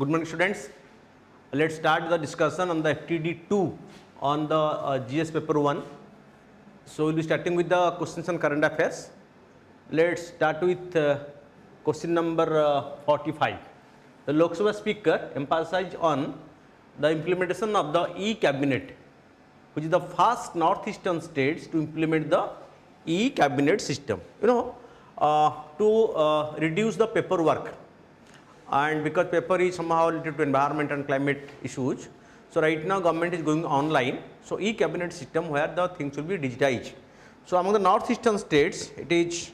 Good morning students. Let's start the discussion on the FTD 2 on the GS paper 1. So we'll be starting with the questions on current affairs. Let's start with question number 45. The Lok Sabha speaker emphasized on the implementation of the E-cabinet, which is the first northeastern states to implement the E-cabinet system. To reduce the paperwork. And because paper is somehow related to environment and climate issues, so right now government is going online. So E-cabinet system where the things will be digitized. So among the northeastern states, it is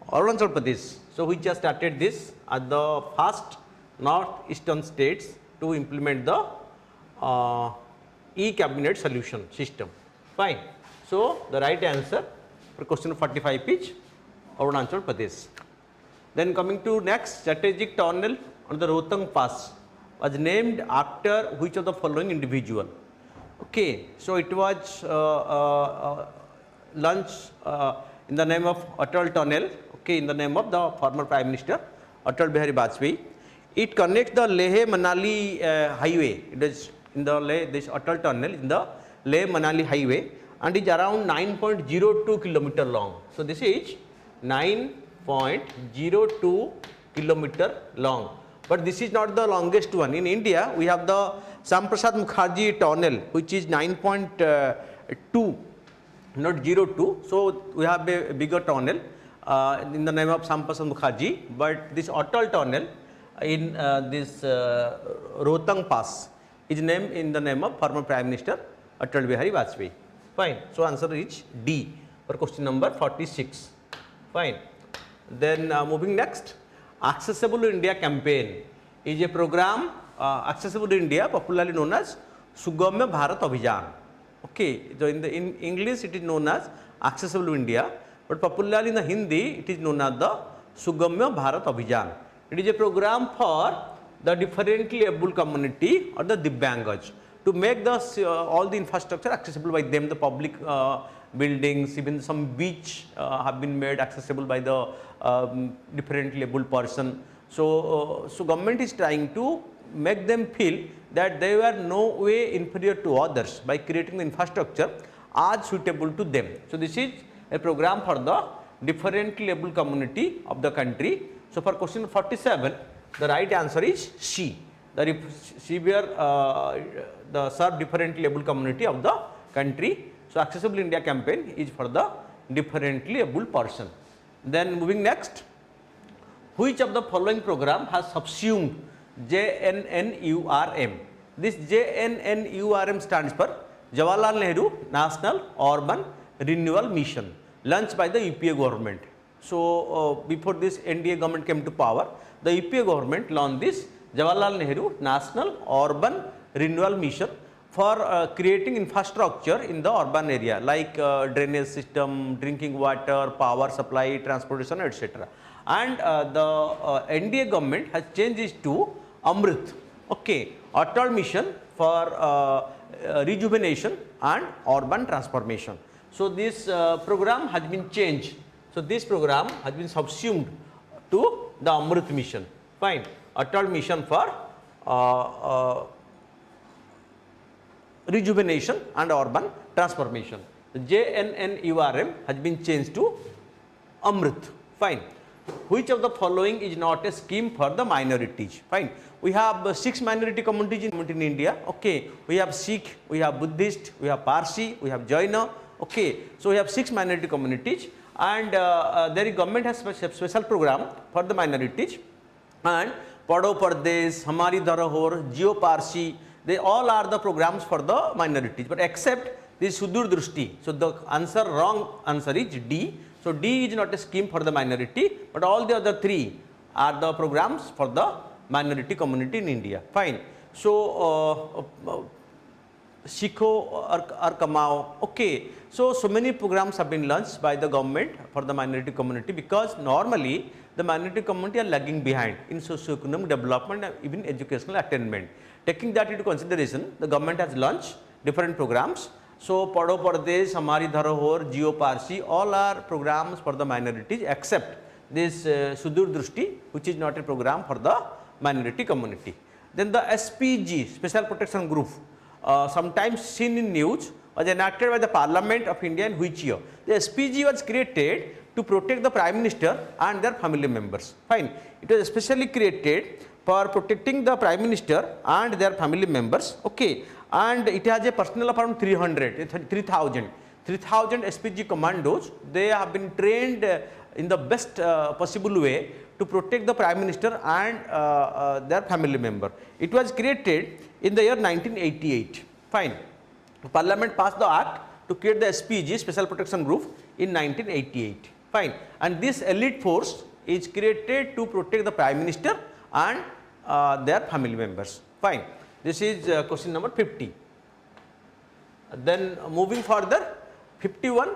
Arunachal Pradesh. So which just started this as the first northeastern states to implement the E-cabinet solution system. Fine. So the right answer for question 45 is Arunachal Pradesh. Then coming to next, strategic tunnel on the Rohtang Pass was named after which of the following individual? Okay, so it was launched in the name of Atal Tunnel, okay, in the name of the former Prime Minister Atal Bihari Vajpayee. It connects the Leh Manali highway. It is in the this Atal Tunnel in the Leh Manali highway and is around 9.02 kilometer long. So this is 9.02 kilometer long, but this is not the longest one. In India, we have the Sam Prasad Mukherjee tunnel, which is 9.2, not 02. So we have a bigger tunnel in the name of Sam Prasad Mukherjee, but this Atal tunnel in this Rohtang Pass is named in the name of former Prime Minister Atal Bihari Vajpayee. Fine. So answer is D for question number 46. Fine. Then moving next, Accessible India campaign is a program, Accessible India, popularly known as Sugamya Bharat Abhijan. Okay, so in English it is known as Accessible India, but popularly in the Hindi it is known as the Sugamya Bharat Abhijan. It is a program for the differently able community or the Divyangas to make the all the infrastructure accessible by them, the public buildings, even some beach have been made accessible by the differently able person. So, so government is trying to make them feel that they were no way inferior to others by creating the infrastructure as suitable to them. So this is a program for the differently able community of the country. So for question 47, the right answer is C. The severe the serve differently able community of the country. So Accessible India campaign is for the differently able person. Then moving next, which of the following program has subsumed JNNURM? This JNNURM stands for Jawaharlal Nehru National Urban Renewal Mission, launched by the UPA government. So before this NDA government came to power, the UPA government launched this Jawaharlal Nehru National Urban Renewal Mission for creating infrastructure in the urban area like drainage system, drinking water, power supply, transportation, etc. And the NDA government has changed it to Amrit, okay, Atal Mission for rejuvenation and urban transformation. So this program has been changed. So this program has been subsumed to the Amrit Mission. Fine. Atal Mission for rejuvenation and urban transformation. The JNNURM has been changed to Amrit. Fine. Which of the following is not a scheme for the minorities? Fine. We have 6 minority communities in India. Okay. We have Sikh, we have Buddhist, we have Parsi, we have Jaina. Okay. So we have 6 minority communities, and their government has special program for the minorities. And Pado Pardesh, Hamari Dharahor, Jio Parsi, they all are the programs for the minorities, but except this Sudur Drushti. So the answer, wrong answer is D. So D is not a scheme for the minority, but all the other 3 are the programs for the minority community in India. Fine. So Sikho or Kamao. Okay. So many programs have been launched by the government for the minority community, because normally the minority community are lagging behind in socio-economic development and even educational attainment. Taking that into consideration, the government has launched different programs. So Pado Pardesh, Hamari Dharahor, Jio Parsi, all are programs for the minorities except this Sudur Drushti, which is not a program for the minority community. Then the SPG, Special Protection Group, sometimes seen in news, was enacted by the Parliament of India in which year? The SPG was created to protect the Prime Minister and their family members. Fine. It was especially created for protecting the Prime Minister and their family members. Okay. And it has a personnel of around 3,000 SPG commandos. They have been trained in the best possible way to protect the Prime Minister and their family member. It was created in the year 1988. Fine. Parliament passed the act to create the SPG, Special Protection Group, in 1988. Fine. And this elite force is created to protect the Prime Minister and their family members. Fine. This is question number 50. Then moving further, 51.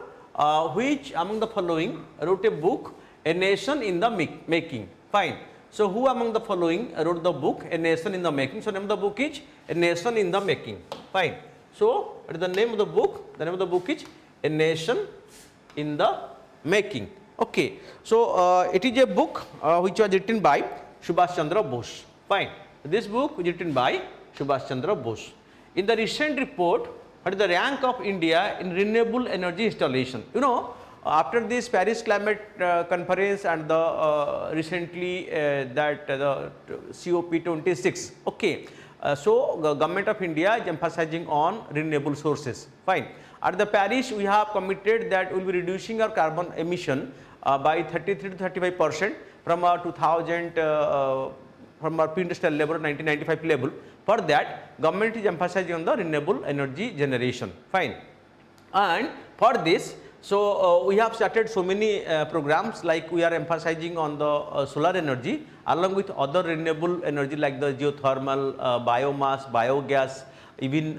Which among the following wrote a book, A Nation in the Making? Fine. So who among the following wrote the book, A Nation in the Making? So name of the book is A Nation in the Making. Fine. So what is the name of the book? The name of the book is A Nation in the Making. Okay. So it is a book which was written by Subhash Chandra Bose. Fine. This book was written by Subhash Chandra Bose. In the recent report, what is the rank of India in renewable energy installation? You know, after this Paris Climate Conference and the recently that the COP26, okay. So the government of India is emphasizing on renewable sources. Fine. At the Paris, we have committed that we will be reducing our carbon emission by 33 to 35% from our 2000 from our pre-industrial level, 1995 level. For that, government is emphasizing on the renewable energy generation. Fine. And for this, so we have started so many programs, like we are emphasizing on the solar energy along with other renewable energy like the geothermal, biomass, biogas, even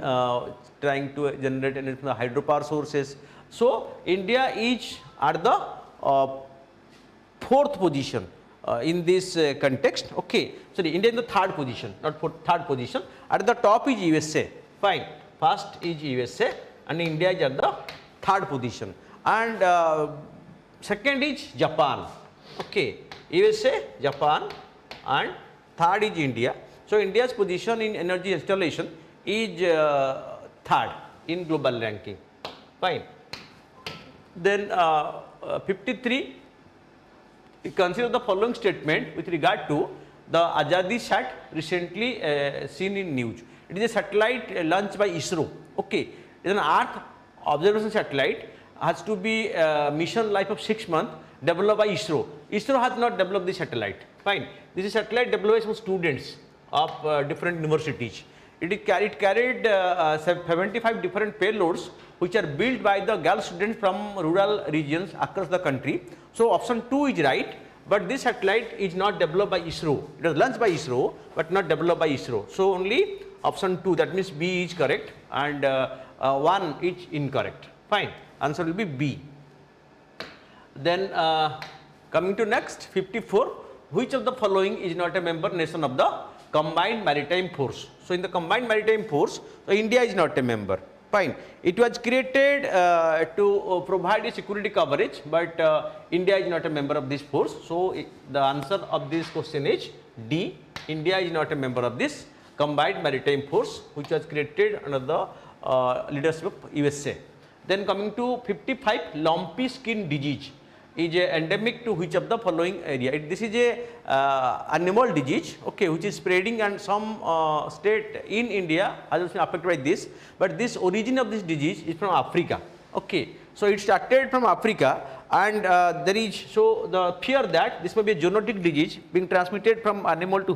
trying to generate energy from the hydropower sources. So India is at the fourth position in this context. Okay. So India in the third position, not fourth, third position. At the top is USA. Fine. First is USA and India is at the third position. And second is Japan. Okay. USA, Japan, and third is India. So India's position in energy installation is third in global ranking. Fine. Then 53. Consider the following statement with regard to the Azadi Sat recently seen in news. It is a satellite launched by ISRO. Okay. It is an Earth observation satellite, has to be mission life of 6 months, developed by ISRO. ISRO has not developed this satellite. Fine. This is satellite developed by some students of different universities. It carried 75 different payloads which are built by the girl students from rural regions across the country. So option 2 is right, but this satellite is not developed by ISRO. It was launched by ISRO, but not developed by ISRO. So only option 2, that means B is correct, and 1 is incorrect. Fine. Answer will be B. Then coming to next, 54. Which of the following is not a member nation of the Combined Maritime Force? So in the Combined Maritime Force, so India is not a member. Fine. It was created to provide a security coverage, but India is not a member of this force. So the answer of this question is D. India is not a member of this Combined Maritime Force, which was created under the leadership of USA. Then coming to 55, lumpy skin disease is endemic to which of the following area? This is a animal disease, okay, which is spreading, and some state in India has also been affected by this. But this origin of this disease is from Africa. Okay, so it started from Africa, and there is so the fear that this may be a zoonotic disease being transmitted from animal to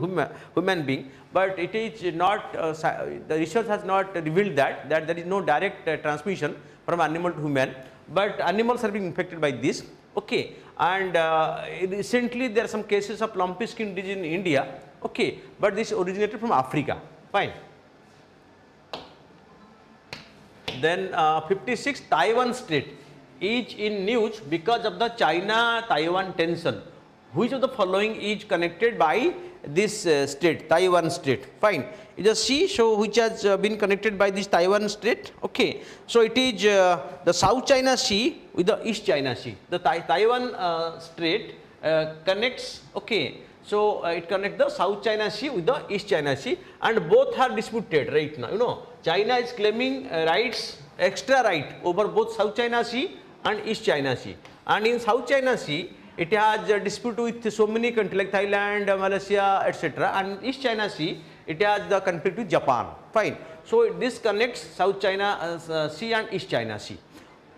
human being, but it is not. The research has not revealed that there is no direct transmission from animal to human, but animals are being infected by this. Okay, and recently there are some cases of lumpy skin disease in India. Okay, but this originated from Africa. Fine. Then 56, Taiwan Strait is in news because of the China-Taiwan tension. Which of the following is connected by this strait, Taiwan Strait? Fine. It is a sea, so which has been connected by this Taiwan Strait. Okay, so it is the South China Sea with the East China Sea. The Taiwan Strait connects, okay, So it connects the South China Sea with the East China Sea, and both are disputed right now. You know, China is claiming rights, extra right over both South China Sea and East China Sea. And in South China Sea, it has a dispute with so many countries like Thailand, Malaysia, etc. And East China Sea, it has the conflict with Japan. Fine. So this connects South China Sea and East China Sea.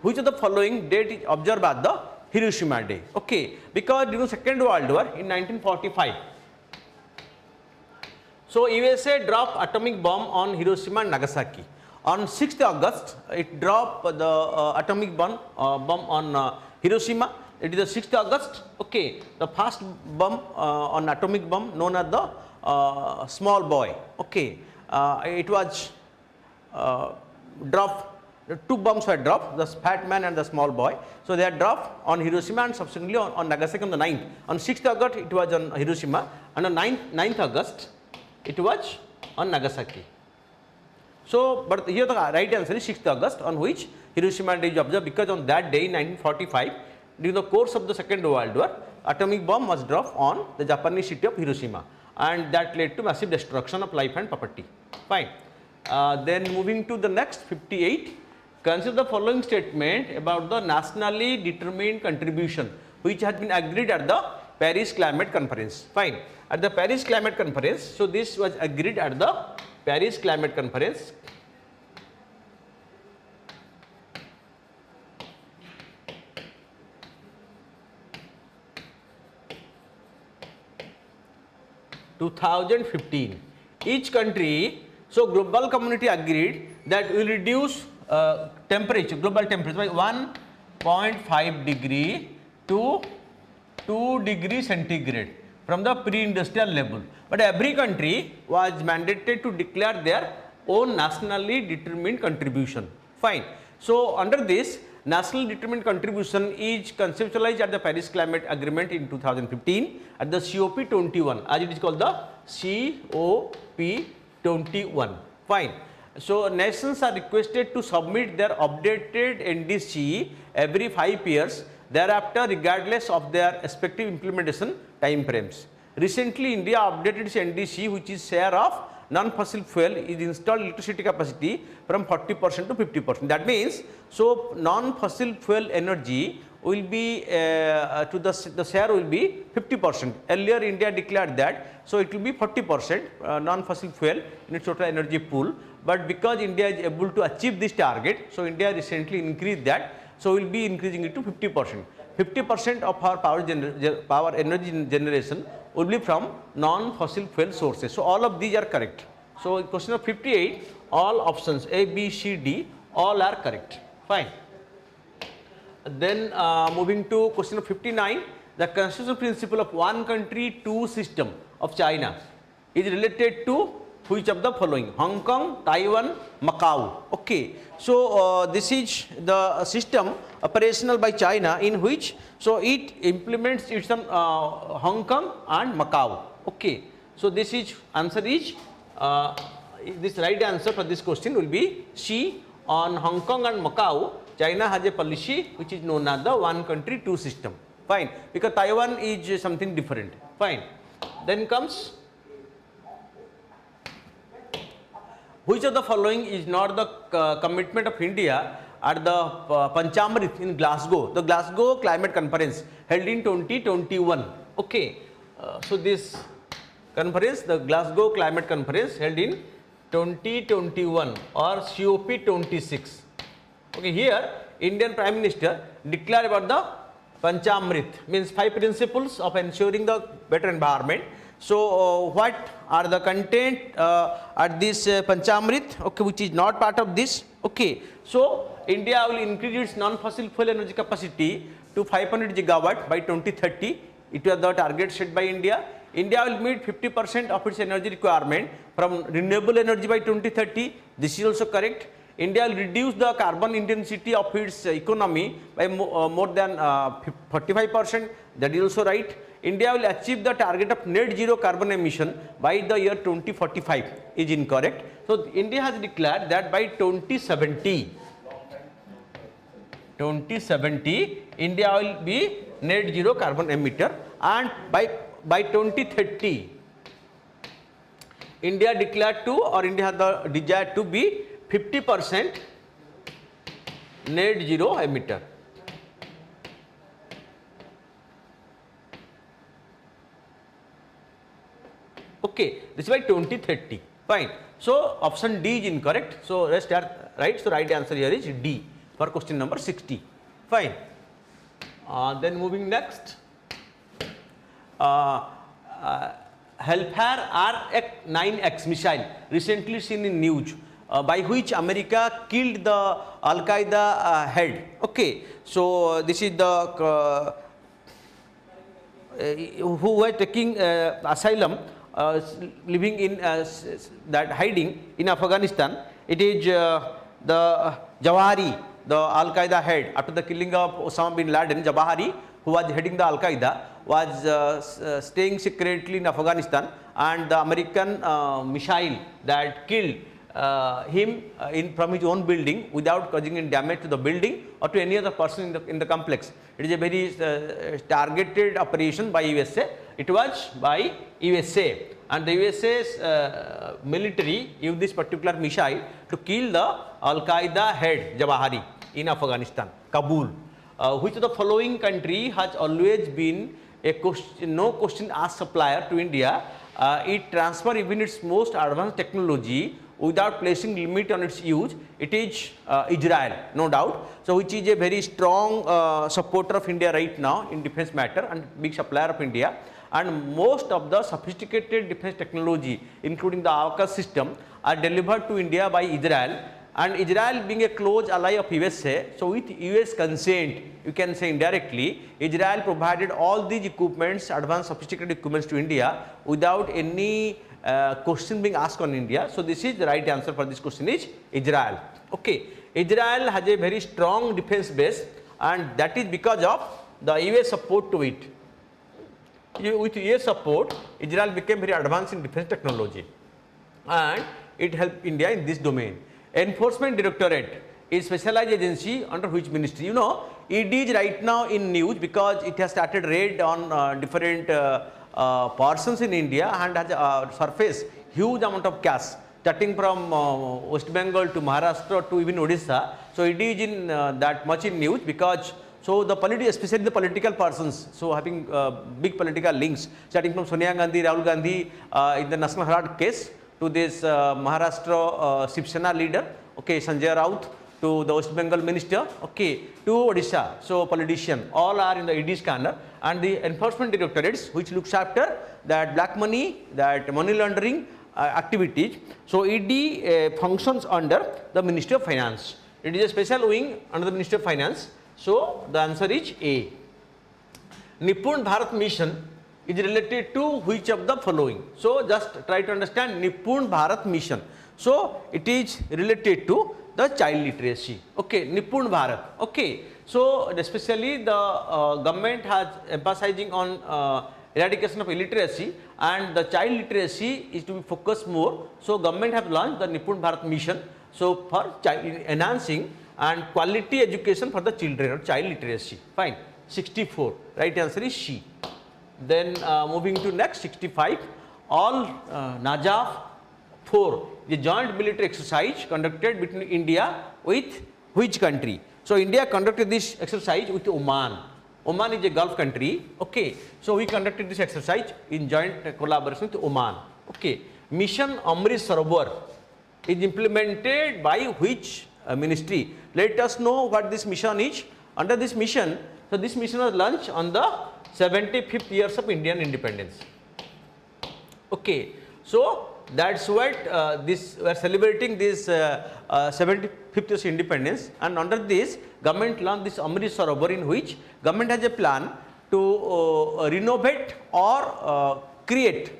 Which of the following date is observed as the Hiroshima Day? Okay, because during Second World War in 1945, so USA dropped atomic bomb on Hiroshima and Nagasaki. On 6th August, it dropped the atomic bomb on Hiroshima. It is the 6th August. Okay, the first bomb on atomic bomb known as the small boy. Okay, it was dropped. The two bombs were dropped, the fat man and the small boy. So they are dropped on Hiroshima and subsequently on Nagasaki on the 9th. On 6th August, it was on Hiroshima, and on 9th August, it was on Nagasaki. So, but here the right answer is 6th August, on which Hiroshima Day is observed, because on that day in 1945, during the course of the Second World War, atomic bomb was dropped on the Japanese city of Hiroshima, and that led to massive destruction of life and property. Fine. Then moving to the next 58. Consider the following statement about the nationally determined contribution which has been agreed at the Paris Climate Conference. Fine. At the Paris Climate Conference, so this was agreed at the Paris Climate Conference. (2015). Each country, so global community agreed that will reduce temperature, global temperature by 1.5 degree to 2 degrees centigrade from the pre-industrial level. But every country was mandated to declare their own nationally determined contribution. Fine. So under this, national determined contribution is conceptualized at the Paris Climate Agreement in 2015 at the COP21, as it is called the COP21. Fine. So nations are requested to submit their updated NDC every 5 years thereafter, regardless of their respective implementation time frames. Recently, India updated its NDC, which is share of non-fossil fuel is installed electricity capacity from 40% to 50%. That means, so non-fossil fuel energy will be the share will be 50%. Earlier, India declared that, so it will be 40% non-fossil fuel in its total energy pool. But because India is able to achieve this target, so India recently increased that, so we will be increasing it to 50%. 50% of our power energy generation will be from non-fossil fuel sources. So all of these are correct. So question of 58, all options A, B, C, D, all are correct. Fine. Then moving to question of 59, the constitutional principle of one country, two system of China is related to which of the following? Hong Kong, Taiwan, Macau. Okay. So this is the system operational by China, in which so it implements its Hong Kong and Macau. Okay. So this is answer is this right answer for this question will be C. On Hong Kong and Macau, China has a policy which is known as the one country, two system. Fine. Because Taiwan is something different. Fine. Then comes, which of the following is not the commitment of India at the Panchamrit in Glasgow, the Glasgow Climate Conference held in 2021. Okay. So this conference, the Glasgow Climate Conference held in 2021 or COP26. Okay, here Indian Prime Minister declared about the Panchamrit, means 5 principles of ensuring the better environment. So what are the content at this Panchamrit, okay, which is not part of this? Okay, so India will increase its non-fossil fuel energy capacity to 500 gigawatt by 2030. It was the target set by India. India will meet 50% of its energy requirement from renewable energy by 2030. This is also correct. India will reduce the carbon intensity of its economy by more than 45%. That is also right. India will achieve the target of net zero carbon emission by the year 2045 is incorrect. So India has declared that by 2070 India will be net zero carbon emitter, and by by 2030, India declared to, or India has the desire to be 50% net zero emitter. Okay, this is by 2030. Fine. So option D is incorrect. So rest are right. So right answer here is D for question number 60. Fine. Then moving next. Hellfire R9X missile recently seen in news, by which America killed the Al Qaeda head. Okay. So this is the who were taking asylum, living in that hiding in Afghanistan. It is the Jawahari, the Al Qaeda head. After the killing of Osama bin Laden, Jawahari, who was heading the Al Qaeda, was staying secretly in Afghanistan, and the American missile that killed him from his own building without causing any damage to the building or to any other person in the complex. It is a very targeted operation by USA. It was by USA, and the USA's military used this particular missile to kill the Al Qaeda head Jawahari in Afghanistan, Kabul. Which of the following country has always been a no question asked supplier to India? It transfer even its most advanced technology without placing limit on its use. It is Israel, no doubt. So which is a very strong supporter of India right now in defense matter and big supplier of India. And most of the sophisticated defense technology, including the AWACS system, are delivered to India by Israel. And Israel being a close ally of USA, so with US consent, you can say indirectly, Israel provided all these equipments, advanced sophisticated equipments to India without any question being asked on India. So this is the right answer for this question is Israel. Okay, Israel has a very strong defense base, and that is because of the US support to it. With US support, Israel became very advanced in defense technology, and it helped India in this domain. Enforcement Directorate is specialized agency under which ministry? You know, ED is right now in news because it has started raid on different persons in India and has surfaced huge amount of cash starting from West Bengal to Maharashtra to even Odisha. So ED is in that much in news because so the especially the political persons, so having big political links starting from Sonia Gandhi, Rahul Gandhi in the National Herald case, to this Maharashtra Shiv Sena leader, okay, Sanjay Raut, to the West Bengal minister, okay, to Odisha, so politician, all are in the ED scanner, and the enforcement directorates which looks after that black money, that money laundering activities. So ED functions under the Ministry of Finance. It is a special wing under the Ministry of Finance. So the answer is A. Nipun Bharat Mission is related to which of the following? So just try to understand Nipun Bharat Mission. So it is related to the child literacy. Okay, Nipun Bharat. Okay, so especially the government has emphasizing on eradication of illiteracy, and the child literacy is to be focused more. So government have launched the Nipun Bharat Mission. So for child enhancing and quality education for the children or child literacy. Fine. 64. Right answer is C. Then moving to next 65, all Najaf 4, the joint military exercise conducted between India with which country? So India conducted this exercise with Oman. Oman is a Gulf country. Okay, so we conducted this exercise in joint collaboration with Oman. Okay, Mission Amrit Sarovar is implemented by which ministry? Let us know what this mission is. Under this mission, so this mission was launched on the 75th years of Indian independence. Okay, so that's what this we are celebrating this 75th years independence, and under this government launched this Amrit Sarovar, in which government has a plan to renovate or create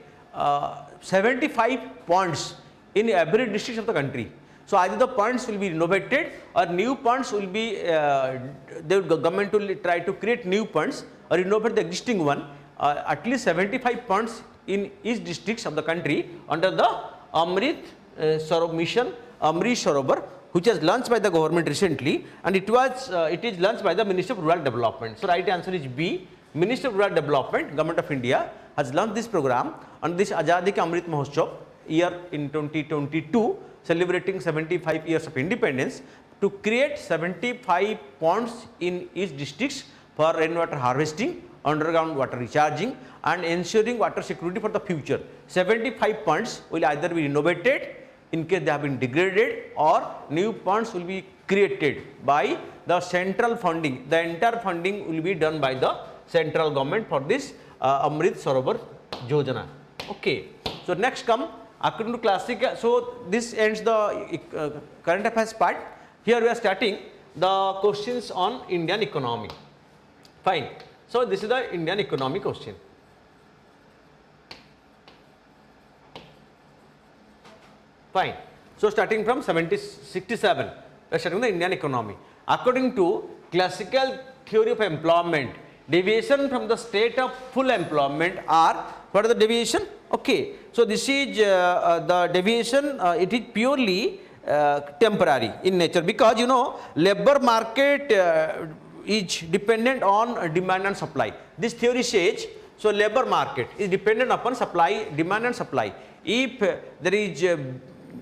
75 ponds in every district of the country. So either the ponds will be renovated or new ponds will be the government will try to create new ponds or renovate the existing one, at least 75 ponds in each districts of the country under the Amrit Sarovar mission, Amrit Sarovar, which was launched by the government recently, and it is launched by the Ministry of Rural Development. So right answer is B. Ministry of Rural Development, Government of India has launched this program on this Azadi Ka Amrit Mahotsav year in 2022, celebrating 75 years of independence, to create 75 ponds in each districts for rainwater harvesting, underground water recharging and ensuring water security for the future. 75 ponds will either be renovated in case they have been degraded, or new ponds will be created by the central funding. The entire funding will be done by the central government for this Amrit Sarovar Yojana. Okay. So next come according to classic. So this ends the current affairs part. Here we are starting the questions on Indian economy. Fine. So this is the Indian economy question. Fine. So starting from 67, we are starting the Indian economy. According to classical theory of employment, deviation from the state of full employment are, what is the deviation? Okay. So this is the deviation, it is purely temporary in nature, because you know labor market is dependent on demand and supply. This theory says, so labor market is dependent upon supply, demand and supply. If there is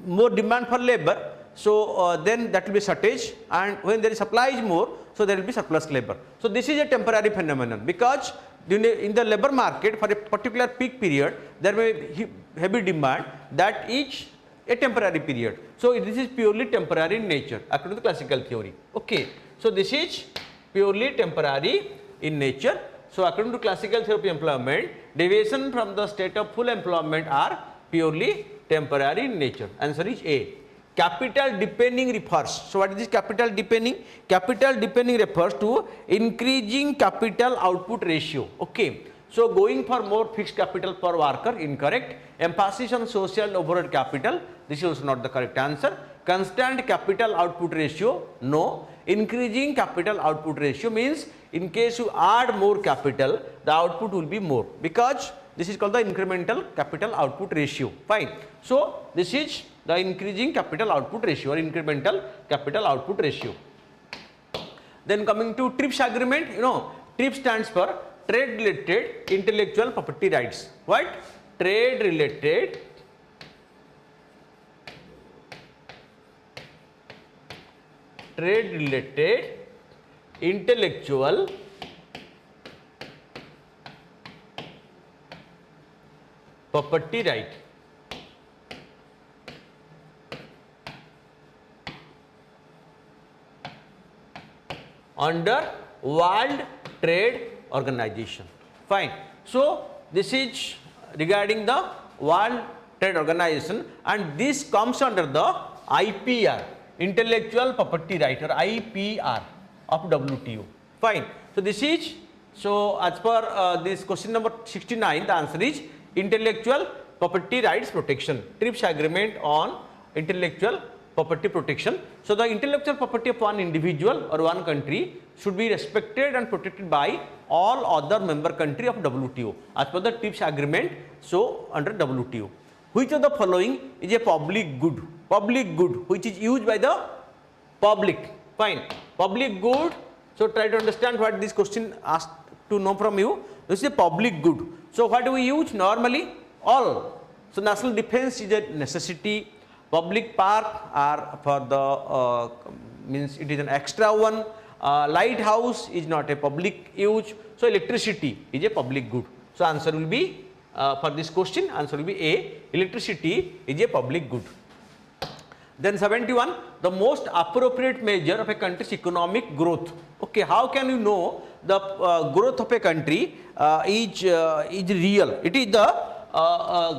more demand for labor, so then that will be shortage, and when there is supply is more, so there will be surplus labor. So this is a temporary phenomenon, because in the labor market for a particular peak period there may be heavy demand, that is a temporary period. So this is purely temporary in nature according to classical theory. Okay. So this is purely temporary in nature. So according to classical theory of employment, deviation from the state of full employment are purely temporary in nature. Answer is A. Capital depending refers. So what is this capital depending? Capital depending refers to increasing capital output ratio. Okay. So going for more fixed capital per worker, incorrect. Emphasis on social overhead capital, this is also not the correct answer. Constant capital output ratio, no. Increasing capital output ratio means in case you add more capital, the output will be more, because this is called the incremental capital output ratio. Fine. So this is the increasing capital output ratio or incremental capital output ratio. Then coming to TRIPS agreement, you know, TRIPS stands for trade related intellectual property rights. What? Trade related intellectual property right. Under World Trade Organization. Fine. So this is regarding the World Trade Organization, and this comes under the IPR, Intellectual Property Right, or IPR of WTO. Fine. So this is, so as per this question number 69, the answer is intellectual property rights protection, TRIPS agreement on intellectual property protection. So the intellectual property of one individual or one country should be respected and protected by all other member country of WTO as per the TRIPS agreement. So under WTO, which of the following is a public good? Public good which is used by the public. Fine. Public good. So try to understand what this question asked to know from you. This is a public good. So what do we use normally? All. So national defense is a necessity. Public park are for the means it is an extra one. Lighthouse is not a public use. So electricity is a public good. So answer will be for this question, answer will be A. Electricity is a public good. Then 71, the most appropriate measure of a country's economic growth. Okay, how can you know the growth of a country is real? It is the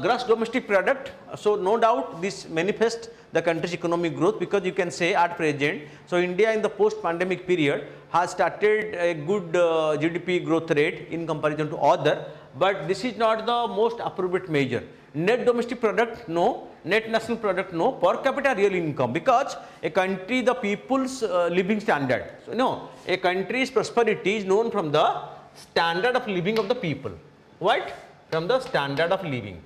gross domestic product. So no doubt this manifests the country's economic growth, because you can say at present, so India in the post-pandemic period has started a good GDP growth rate in comparison to other, but this is not the most appropriate measure. Net domestic product, no. Net national product, no. Per capita real income, because a country, the people's living standard. So no, a country's prosperity is known from the standard of living of the people. What? From the standard of living.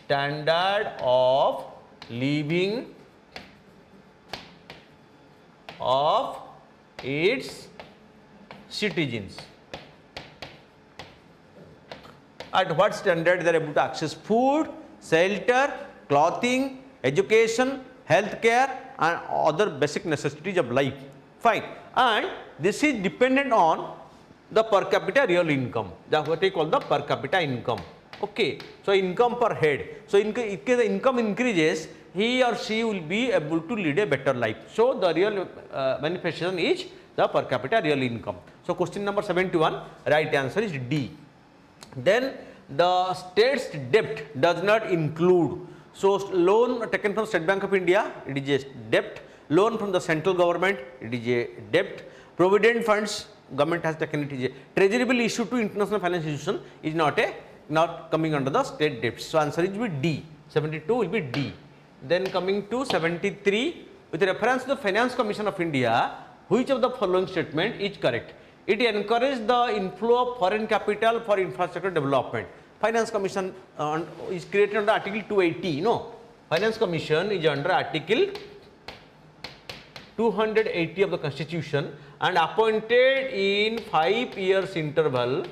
Standard of living of its citizens. At what standard they are able to access food, shelter, clothing, education, healthcare and other basic necessities of life. Fine. And this is dependent on the per capita real income. That's what we call the per capita income. Okay. So, income per head. So, in case the income increases, he or she will be able to lead a better life. So, the real manifestation is the per capita real income. So, question number 71, right answer is D. Then the state's debt does not include. So, loan taken from State Bank of India, it is a debt. Loan from the central government, it is a debt. Provident funds, government has taken, it is a treasury bill issued to international financial institution is not coming under the state debts. So, answer is will be D. 72 will be D. Then coming to 73, with reference to the Finance Commission of India, which of the following statement is correct? It encourages the inflow of foreign capital for infrastructure development. Finance Commission is created under Article 280. No, Finance Commission is under Article 280 of the Constitution and appointed in 5 years interval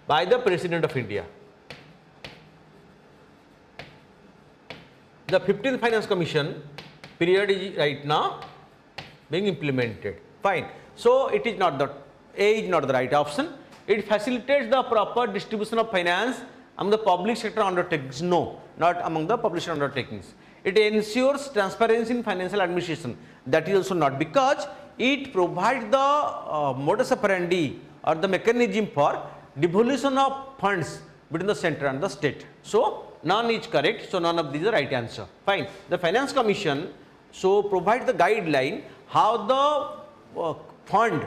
by the President of India. The 15th Finance Commission period is right now being implemented. Fine. So, it is not the A is not the right option. It facilitates the proper distribution of finance among the public sector undertakings. No, not among the public sector undertakings. It ensures transparency in financial administration. That is also not, because it provides the modus operandi or the mechanism for devolution of funds between the center and the state. So, none is correct. So, none of these are right answer. Fine. The Finance Commission so provide the guideline how the fund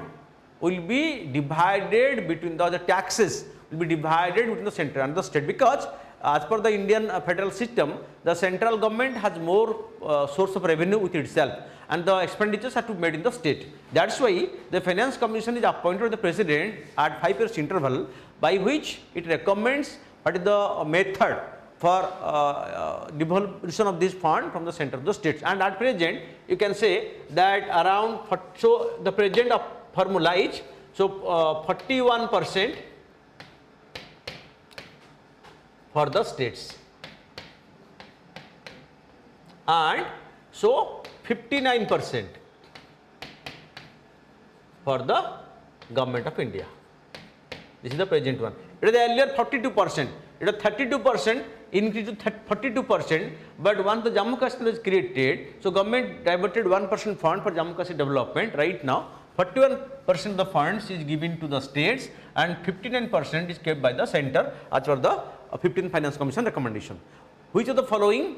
will be divided between the taxes will be divided between the center and the state, because as per the Indian federal system, the central government has more source of revenue with itself and the expenditures have to be made in the state. That is why the Finance Commission is appointed by the President at 5 years interval, by which it recommends what is the method for devolution of this fund from the center of the states. And at present, you can say that around, so the present of formula is, so 41% for the states and so 59% for the government of India. This is the present one. It is earlier 42%, it is 32% increased to 42%, but once the Jammu Kashmir is created, so government diverted 1% fund for Jammu Kashmir development. Right now 41% of the funds is given to the states and 59% is kept by the center as per the 15th Finance Commission recommendation. Which of the following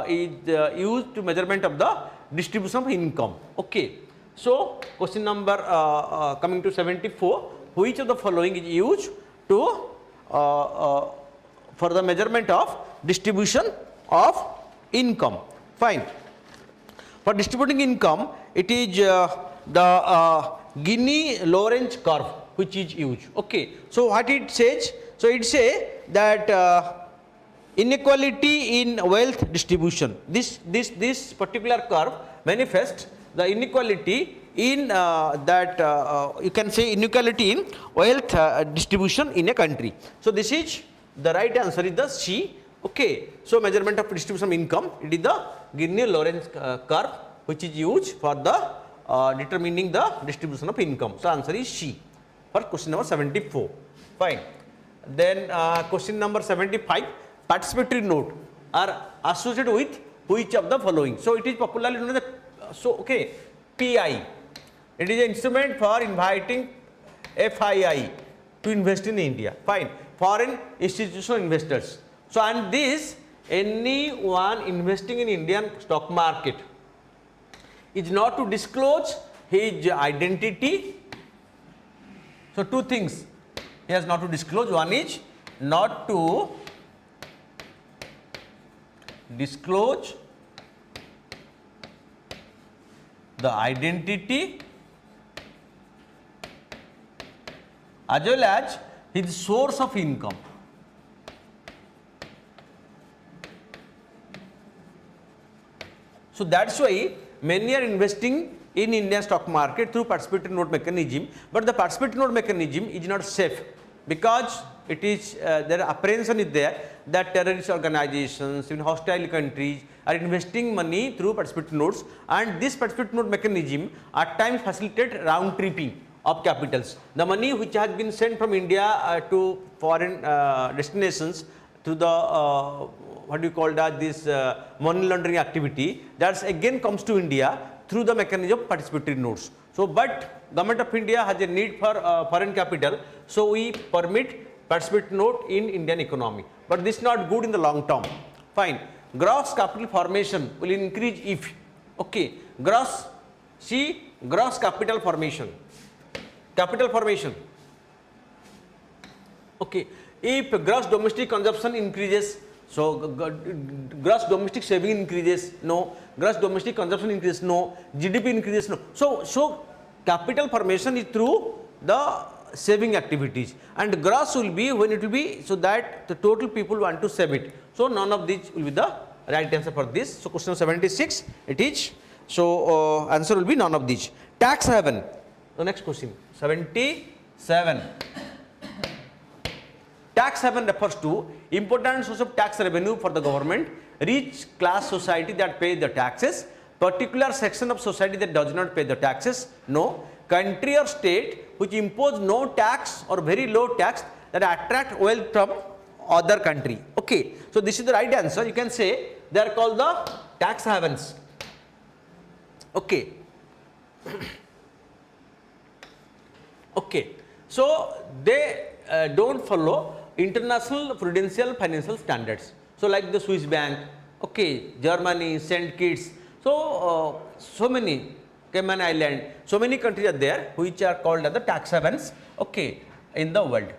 is used to measurement of the distribution of income? Okay. So, question number coming to 74, which of the following is used to for the measurement of distribution of income? Fine. For distributing income, it is the Gini-Lorenz curve which is used. Okay. So, what it says? So, it says that inequality in wealth distribution. This particular curve manifests the inequality in you can say inequality in wealth distribution in a country. So, this is the right answer is the C. Okay. So, measurement of distribution of income, it is the Gini-Lorenz curve which is used for the determining the distribution of income. So, answer is C for question number 74. Fine. Then question number 75, participatory note are associated with which of the following? So, it is popularly known as okay, PI. It is an instrument for inviting FII to invest in India. Fine. Foreign institutional investors. So, and this anyone investing in Indian stock market is not to disclose his identity. So, two things he has not to disclose. One is not to disclose the identity as well as his source of income. So, that is why many are investing in Indian stock market through participatory note mechanism, but the participatory note mechanism is not safe because it is their apprehension is there that terrorist organizations in hostile countries are investing money through participatory notes, and this participatory note mechanism at times facilitate round tripping of capitals. The money which has been sent from India to foreign destinations to the what do you call that, this money laundering activity, that again comes to India through the mechanism of participatory notes. So, but Government of India has a need for foreign capital, so we permit participatory note in Indian economy, but this is not good in the long term. Fine. Gross capital formation will increase if, okay, gross capital formation, okay, if gross domestic consumption increases, so gross domestic saving increases, no, gross domestic consumption increases, no, GDP increases, no. So capital formation is through the saving activities, and gross will be when it will be so that the total people want to save it. So none of these will be the right answer for this. So question 76 it is. So answer will be none of these. Tax haven. The next question 77. Tax haven refers to important source of tax revenue for the government, rich class society that pay the taxes, particular section of society that does not pay the taxes, no, country or state which impose no tax or very low tax that attract wealth from other country. Okay, so this is the right answer. You can say they are called the tax havens. Okay. Okay, so they don't follow international prudential financial standards. So like the Swiss bank, okay, Germany, St. Kitts, so so many, Cayman Island, so many countries are there which are called as the tax havens, okay, in the world.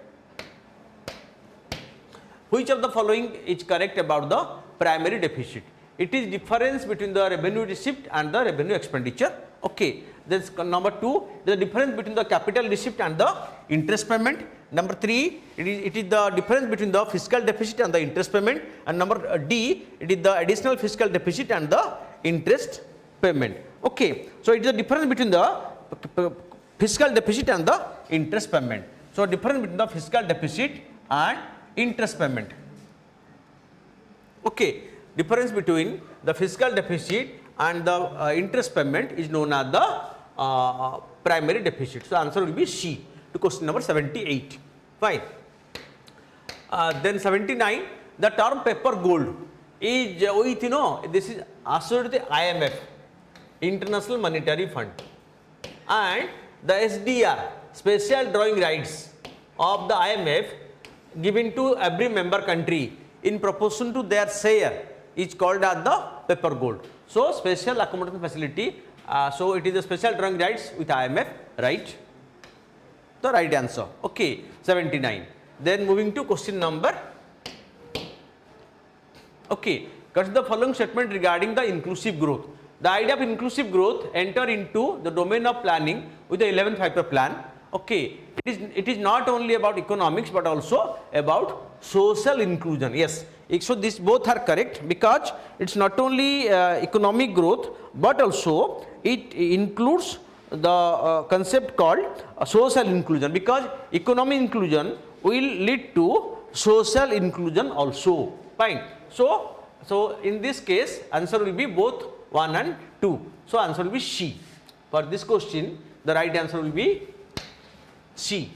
Which of the following is correct about the primary deficit? It is difference between the revenue receipt and the revenue expenditure. Okay, then number 2, the difference between the capital receipt and the interest payment. Number 3, it is the difference between the fiscal deficit and the interest payment. And number D, it is the additional fiscal deficit and the interest payment. Okay, so it is the difference between the fiscal deficit and the interest payment. So difference between the fiscal deficit and interest payment. Okay, difference between the fiscal deficit and the interest payment is known as the primary deficit. So answer will be C to question number 78. Fine. Then 79, the term paper gold is with, you know, this is associated with the IMF, International Monetary Fund, and the SDR, special drawing rights of the IMF given to every member country in proportion to their share is called as the paper gold. So special accommodation facility, so it is a special drawing rights with IMF, right? The right answer. Okay, 79. Then moving to question number. Okay, consider the following statement regarding the inclusive growth. The idea of inclusive growth enter into the domain of planning with the 11th five-year plan. Okay, it is not only about economics but also about social inclusion. Yes, so these both are correct because it's not only economic growth but also it includes the concept called social inclusion, because economic inclusion will lead to social inclusion also. Fine. So in this case answer will be both 1 and 2. So answer will be C. For this question the right answer will be C.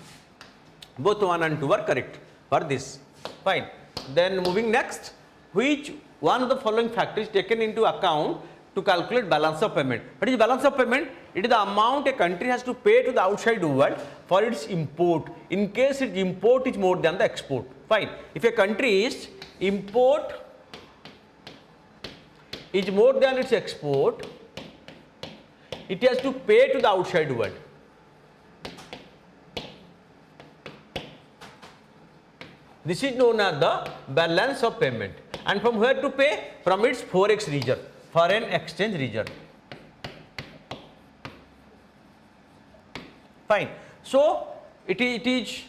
Both 1 and 2 are correct for this. Fine. Then moving next, which one of the following factors taken into account to calculate balance of payment? What is balance of payment? It is the amount a country has to pay to the outside world for its import in case its import is more than the export. Fine. If a country's import is more than its export, it has to pay to the outside world. This is known as the balance of payment. And from where to pay? From its forex reserve, foreign exchange reserve. Fine. So it is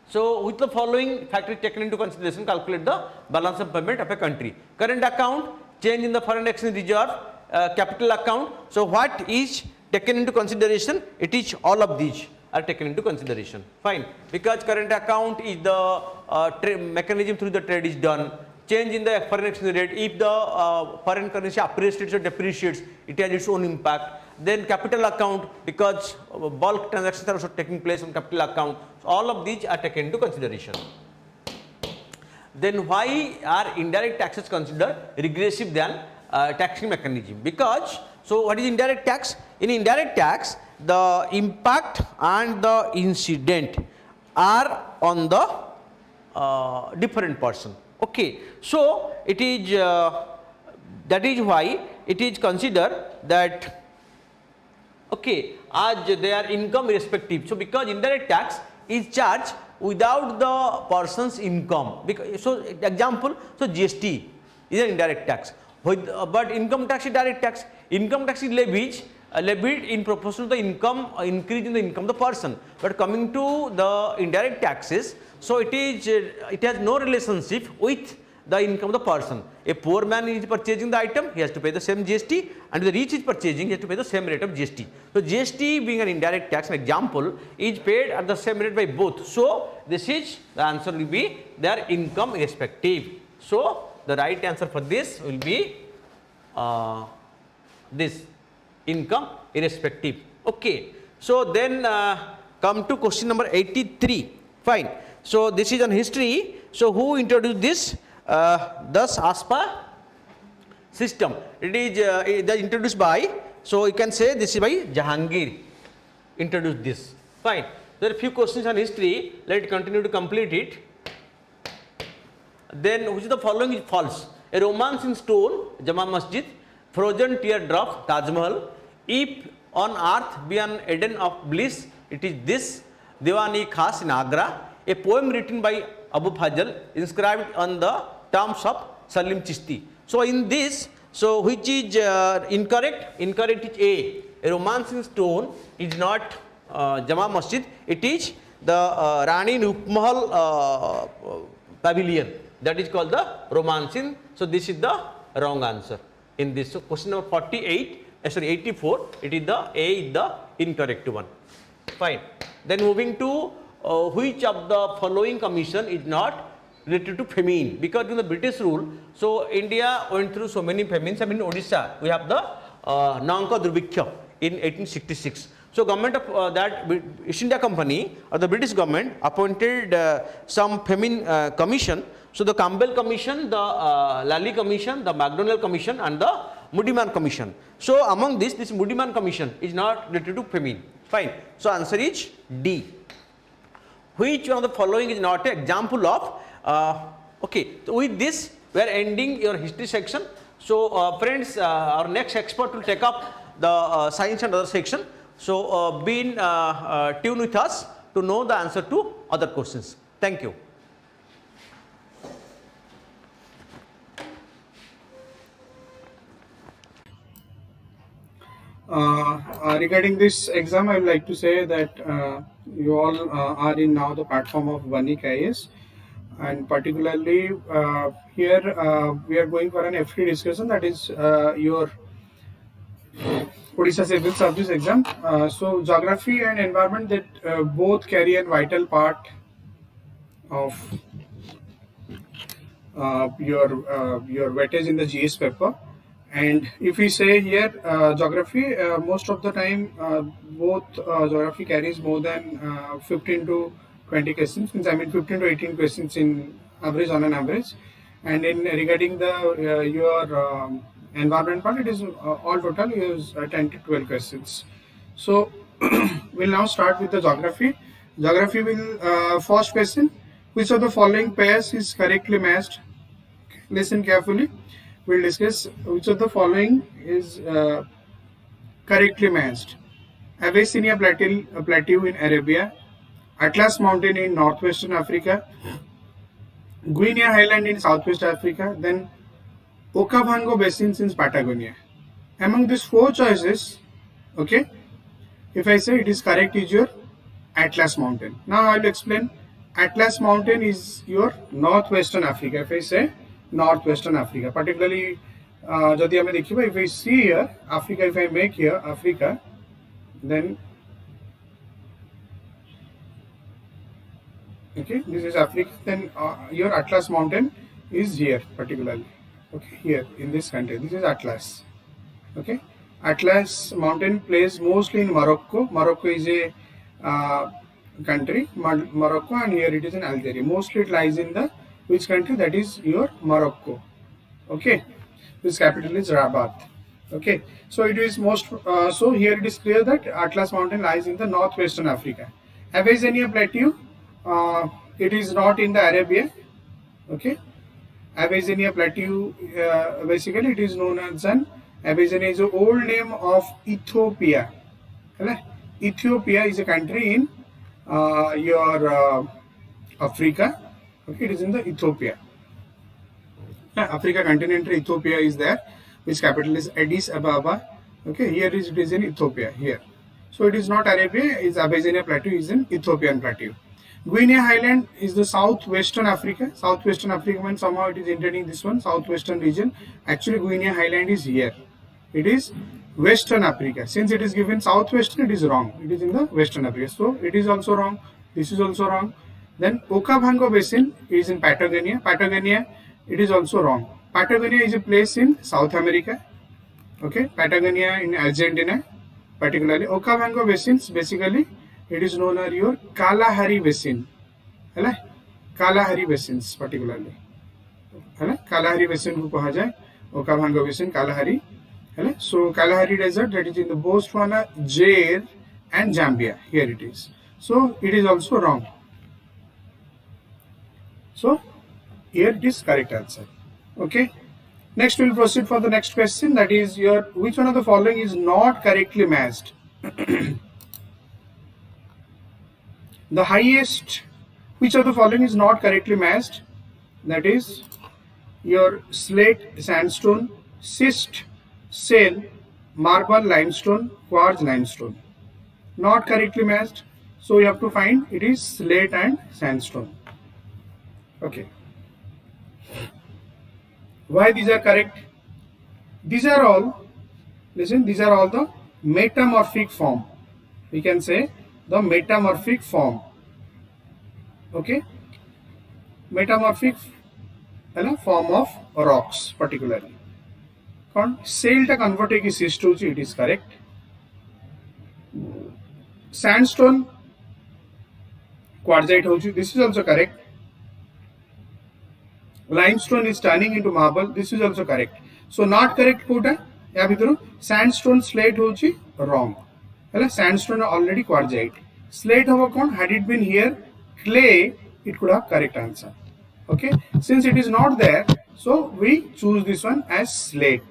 so with the following factors taken into consideration, calculate the balance of payment of a country. Current account, change in the foreign exchange reserve, capital account. So what is taken into consideration, it is all of these are taken into consideration. Fine, because current account is the mechanism through the trade is done. Change in the foreign exchange rate, if the foreign currency appreciates or depreciates, it has its own impact. Then capital account, because bulk transactions are also taking place on capital account. So all of these are taken into consideration. Then why are indirect taxes considered regressive than taxing mechanism? Because, so what is indirect tax? In indirect tax, the impact and the incident are on the different person. Okay, so it is that is why it is considered that, okay, as their income irrespective. So because indirect tax is charged without the person's income. Because, so example, so GST is an indirect tax, but income tax is direct tax. Income tax is levied in proportion to the income, increase in the income of the person. But coming to the indirect taxes, so it has no relationship with the income of the person. A poor man is purchasing the item, he has to pay the same GST, and the rich is purchasing, he has to pay the same rate of GST. So GST being an indirect tax, an example, is paid at the same rate by both. So this is, the answer will be their income irrespective. So the right answer for this will be this, income irrespective. Okay, so then come to question number 83. Fine. So this is on history. So who introduced this? Thus ASPA system. It is introduced by, so you can say this is by Jahangir introduced this. Fine. There are few questions on history. Let us continue to complete it. Then which of the following is false? A romance in stone, Jama Masjid, frozen teardrop, Taj Mahal. If on earth be an Eden of bliss, it is this, VANIKIAS in Agra. A poem written by Abu Fazl, inscribed on the tombs of Salim Chishti. So in this, so which is incorrect? Incorrect is A. A romance in stone is not Jama Masjid. It is the Rani Nupmahal pavilion. That is called the romance in. So this is the wrong answer in this. So question number 48, sorry 84. It is the A is the incorrect one. Fine. Then moving to which of the following commission is not related to famine? Because in the British rule, so India went through so many famines. I mean, Odisha, we have the Nanka Durvikya in 1866. So government of that East India Company or the British government appointed some famine commission. So the Campbell Commission, the Lally Commission, the MacDonald Commission, and the Moodyman Commission. So among this Moodyman Commission is not related to famine. Fine. So answer is D. Which one of the following is not an example of, okay, so with this we are ending your history section. So friends, our next expert will take up the science and other section. So be in tune with us to know the answer to other questions. Thank you. Regarding this exam, I would like to say that you all are in now the platform of VANIKIAS, and particularly here we are going for an FT discussion, that is your Odisha Civil Service exam. So geography and environment, that both carry a vital part of your weightage in the GS paper. And if we say here geography, most of the time both geography carries more than 15 to 20 questions, I mean 15 to 18 questions in average, on an average. And in regarding the your environment part, it is all total is 10 to 12 questions. So we'll now start with the geography. Geography will first question, which of the following pairs is correctly matched? Listen carefully. We'll discuss which of the following is correctly matched. Abyssinia Plateau in Arabia, Atlas Mountain in northwestern Africa, Guinea Highland in southwest Africa, then Okavango Basins in Patagonia. Among these four choices, okay, if I say it is correct, is your Atlas Mountain. Now I will explain. Atlas Mountain is your northwestern Africa. If I say northwestern Africa, particularly if I see here Africa, if I make here Africa, then okay, this is Africa, then your Atlas mountain is here particularly, okay, here in this country. This is Atlas, okay. Atlas mountain plays mostly in Morocco. Morocco is a country, Morocco, and here it is in Algeria. Mostly it lies in the which country? That is your Morocco, okay. This capital is Rabat, okay. So it is most so here it is clear that Atlas mountain lies in the northwestern Africa. Abyssinia plateau, it is not in the Arabia, okay. Abyssinia plateau, basically it is known as an Abyssinia is the old name of Ethiopia. Ethiopia is a country in your Africa, okay. It is in the Ethiopia. Africa continental Ethiopia is there, which capital is Addis Ababa, okay. Here it is in Ethiopia here. So it is not Arabia, is Abyssinia plateau is in Ethiopian plateau. Guinea Highland is the southwestern Africa. Southwestern Africa means somehow it is entering this one, southwestern region. Actually Guinea Highland is here. It is Western Africa. Since it is given southwestern, it is wrong. It is in the Western Africa. So it is also wrong. This is also wrong. Then Okavango Basin is in Patagonia. Patagonia, it is also wrong. Patagonia is a place in South America. Okay, Patagonia in Argentina, particularly. Okavango Basins, basically, it is known as your Kalahari Basin. Kalahari Basins, particularly. Kalahari Basin को कहा जाए, Okavango Basin, Kalahari. So Kalahari Desert, that is in the Botswana, Zaire, and Zambia. Here it is. So it is also wrong. So here it is correct answer. Okay. Next we will proceed for the next question. That is your which one of the following is not correctly matched? The highest, which of the following is not correctly matched? That is your slate sandstone, schist shale, marble limestone, quartz limestone. Not correctly matched. So you have to find it is slate and sandstone. Okay. Why these are correct? These are all, listen, these are all the metamorphic form. We can say the metamorphic form. Okay. Metamorphic form of rocks particularly. Shale ta convert ki schist hochi, it is correct. Sandstone quartzite hochi, this is also correct. Limestone is turning into marble, this is also correct. So not correct kota ya bhitaru sandstone slate hochi wrong. Sandstone already quartzite. Slate hava kon, had it been here clay, it could have correct answer. Okay, since it is not there, so we choose this one as slate.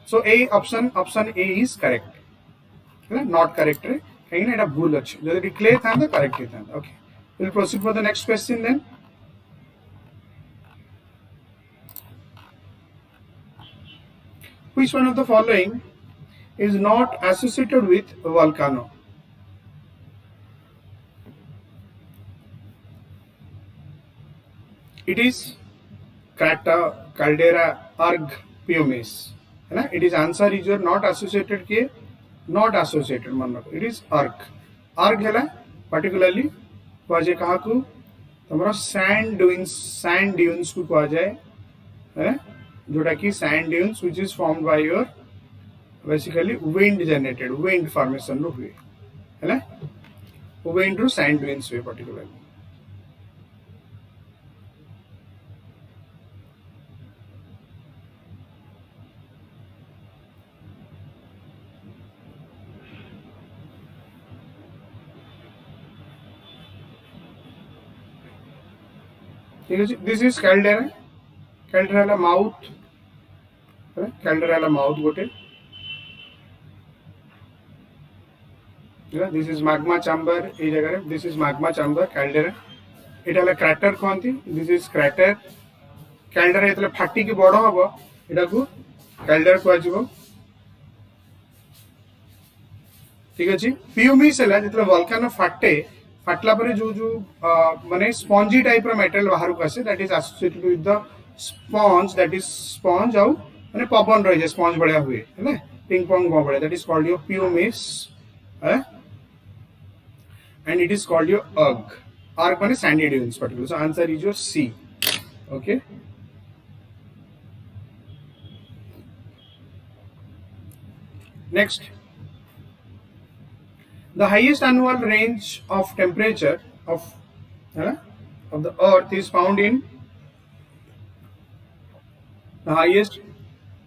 So A option A is correct. Not correct. If clay tha correct. Okay, we'll proceed for the next question then. Which one of the following is not associated with a volcano? It is caldera, erg, pumice. It is answer is your not associated ke not associated man. It is erg. Erg है particularly कहा कहा को तुम्हारा sand dunes को कहा जाए जोड़ा कि sand dunes which is formed by your basically wind generated wind formation रो हुए है ना wind रो sand dunes हुए particularly. This is caldera. Caldera mouth. Caldera mouth gote. This is magma chamber. This is magma chamber. Caldera. It is a crater कहती. This is crater. Caldera इतने फटी की बड़ा होगा. इटा को caldera को आजीबो. ठीक है जी. pumice है ला जितने volcano फटे. फाटला पर जो माने स्पॉन्जी टाइप रो मेटल बाहर को आसे that is associated with the sponge that is sponge आउ माने पवन रह जाय स्पॉन्ज बढिया हुए है ना ping pong ball, that is called your pumice, and it is called your UG. UG means sandy dunes particular. So answer is your C. Okay. Next, the highest annual range of temperature of the Earth is found in the highest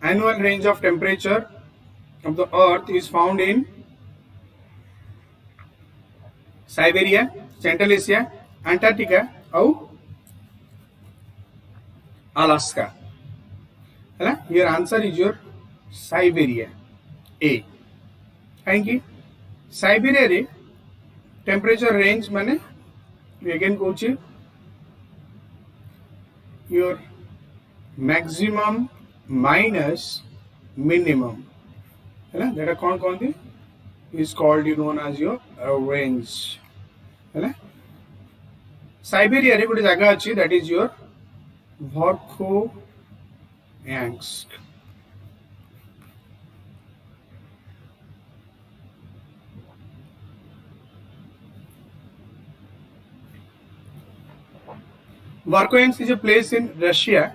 annual range of temperature of the Earth is found in Siberia, Central Asia, Antarctica, or Alaska. Your answer is your Siberia. A. Thank Siberia रे temperature range माने again कौच your maximum minus minimum है ना that कौन कौन थी is called known as your range है ना Siberia रे गोटे जगह अच्छी that is your Verkhoyansk. Verkhoyansk is a place in Russia,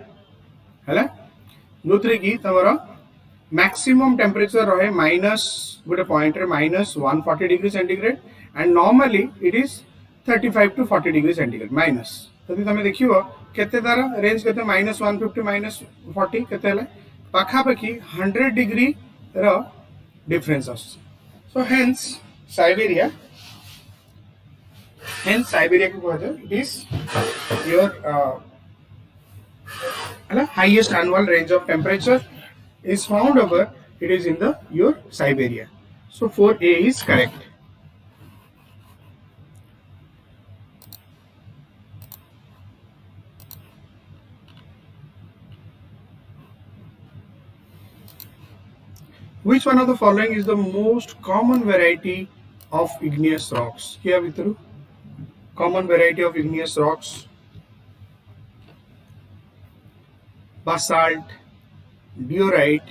है जो थी कि तमरो maximum temperature रहे minus गोटे point रे minus 140 degree centigrade and normally it is 35 to 40 degree centigrade minus. तो तुम देखियो केते तारा रेंज केते minus 150 minus 40 केते हले पाखापाखी 100 degree रो difference आस. So hence Siberia को कहते it is your highest annual range of temperature is found over, it is in the your Siberia. So 4A is correct. Which one of the following is the most common variety of igneous rocks? Kya Vitru? Common variety of igneous rocks: basalt, diorite,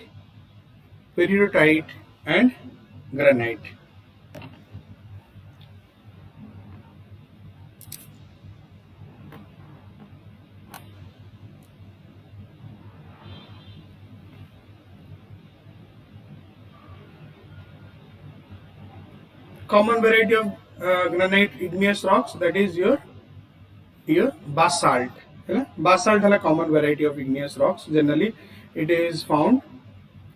peridotite, and granite. Common variety of granite igneous rocks, that is your basalt. Basalt is a common variety of igneous rocks. Generally, it is found.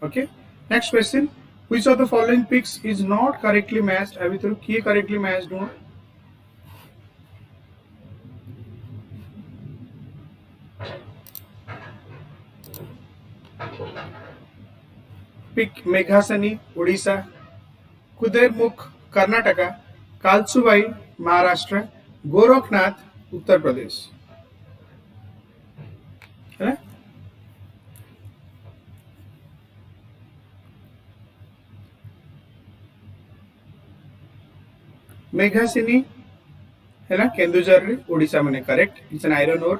Okay. Next question: which of the following peaks is not correctly matched? Abhi through kiye correctly matched no? Peak Meghasani, Odisha; Kudermukh, Karnataka; Kalsubai, Maharashtra; Gorakhnath, Uttar Pradesh. है मेघासिनी है ना केंदुझर रे ओडिशा माने correct. It's an iron ore.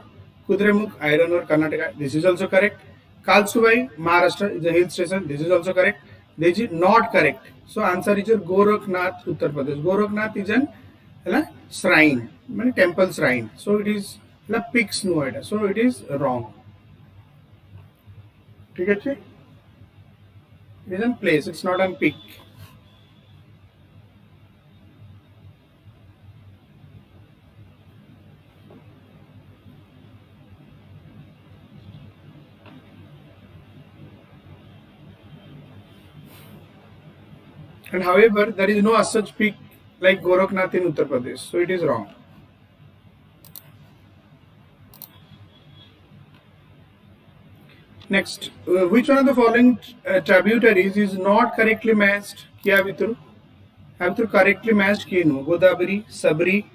Kudremukh iron ore Karnataka, this is also correct. Kalsubai Maharashtra is a hill station, this is also correct. This is not correct. So answer is Gorakhnath, Uttar Pradesh. Gorakhnath is an है ना shrine माने temple shrine. So it is ना peaks नो एटा, so it is wrong. ठीक है जी. It is an place, it's not an peak. And however, there is no as such peak like Gorakhnath in Uttar Pradesh, so it is wrong. Next, which one of the following tributaries is not correctly matched? Kya Vitru? Have to correctly matched Kinu. Godavari, Sabri,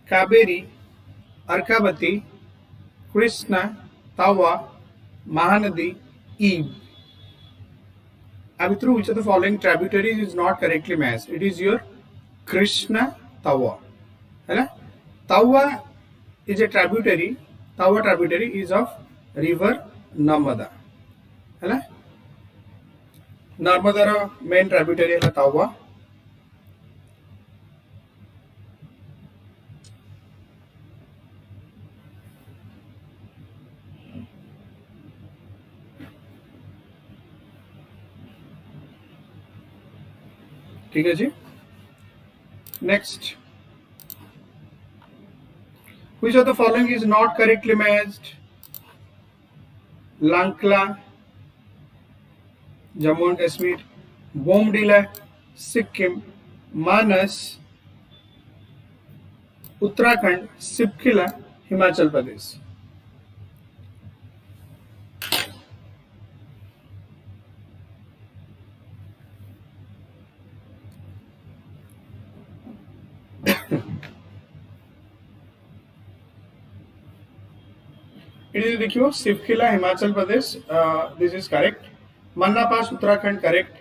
Kaveri, Arkavati, Krishna, Tawa, Mahanadi, Eve. Abhitru, which of the following tributaries is not correctly matched? It is your Krishna, Tawa. Tawa is a tributary. Tawa tributary is of river Narmada. नर्मदार main tributary है तावा। ठीक है जी। Next, which of the following is not correctly matched? लांकला Jammu and Kashmir, Bomdila Sikkim, Manas Uttarakhand, Shipkila Himachal Pradesh. It is देखियो Shipkila Himachal Pradesh, this is correct. Mana pass Uttarakhand correct.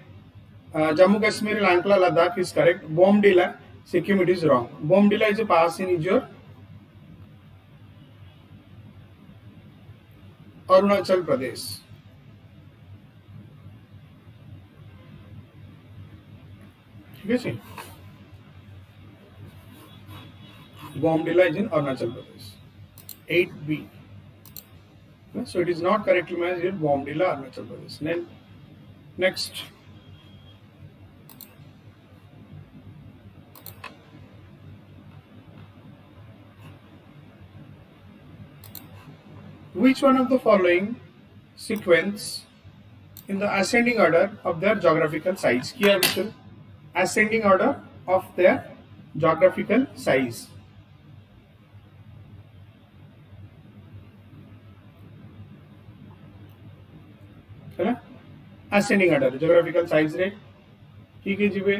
Jammu Kashmir लांकला Ladakh is correct. Bomdila Sikkim it is wrong. Bomdila is a pass in your Arunachal Pradesh. ठीक है जी, Bomdila is in Arunachal Pradesh. 8B, so it is not correctly matched here, Bombdila, Arunachal Pradesh. Then next, which one of the following sequence in the ascending order of their geographical size? Here we will ascending order of their geographical size. है ना, ascending order geographical size रे ठीक है जीवे।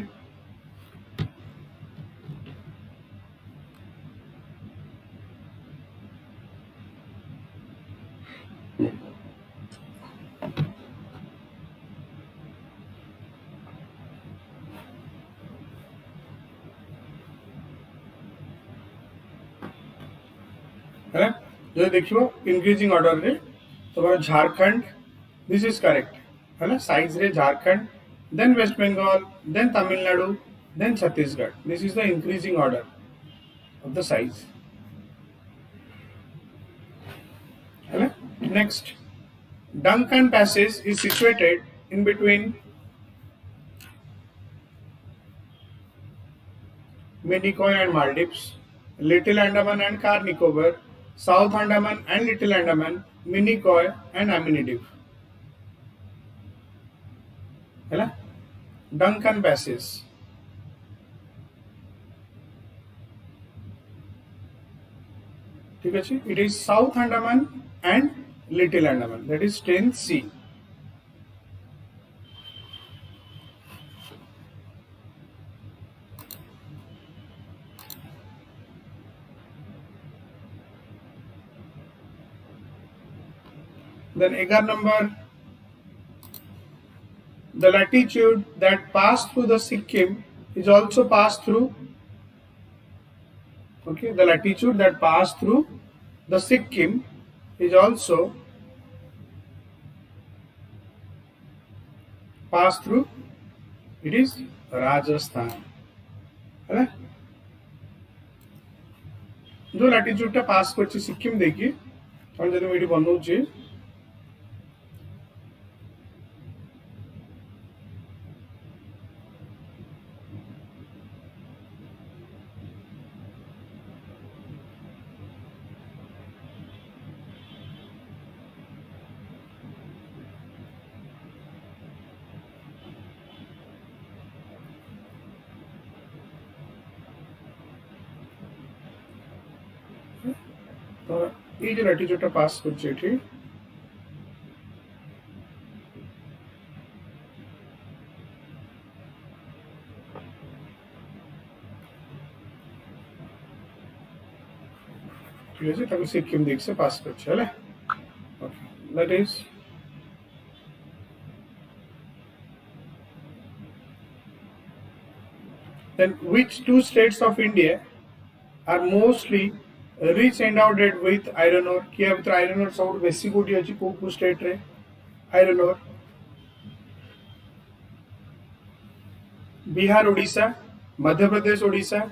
है ना, जो देखियो इंक्रीजिंग ऑर्डर रे तुम्हारा झारखंड, दिस इज करेक्ट है ना, साइज रे Jharkhand, then West Bengal, then Tamil Nadu, then Chhattisgarh. This is the increasing order of the size, है ना। Next, Duncan passage is situated in between Minicoy and Maldives, Little Andaman and Car Nicobar, South Andaman and Little Andaman, Minicoy and Aminidiv, है ना। Duncan passage, ठीक है जी, it is south Andaman and little Andaman, that is 10C। Then 11 number, the latitude that passed through the Sikkim is also passed through, okay, the latitude that passed through the Sikkim is also passed through, it is Rajasthan, है ना। जो latitude टा पास करछि सिक्किम देखिए, हम जदि एठी बनौछि तो ये जो latitude पास करछि एठी, ठीक আছে, তাকে সিকিম দিক से पास করছে, হলে okay, that is then which two states of India are mostly rich endowed with iron ore? किया भितर iron ore सब बेसी कोठी अछि को स्टेट रे iron ore? Bihar Odisha, Madhya Pradesh Odisha,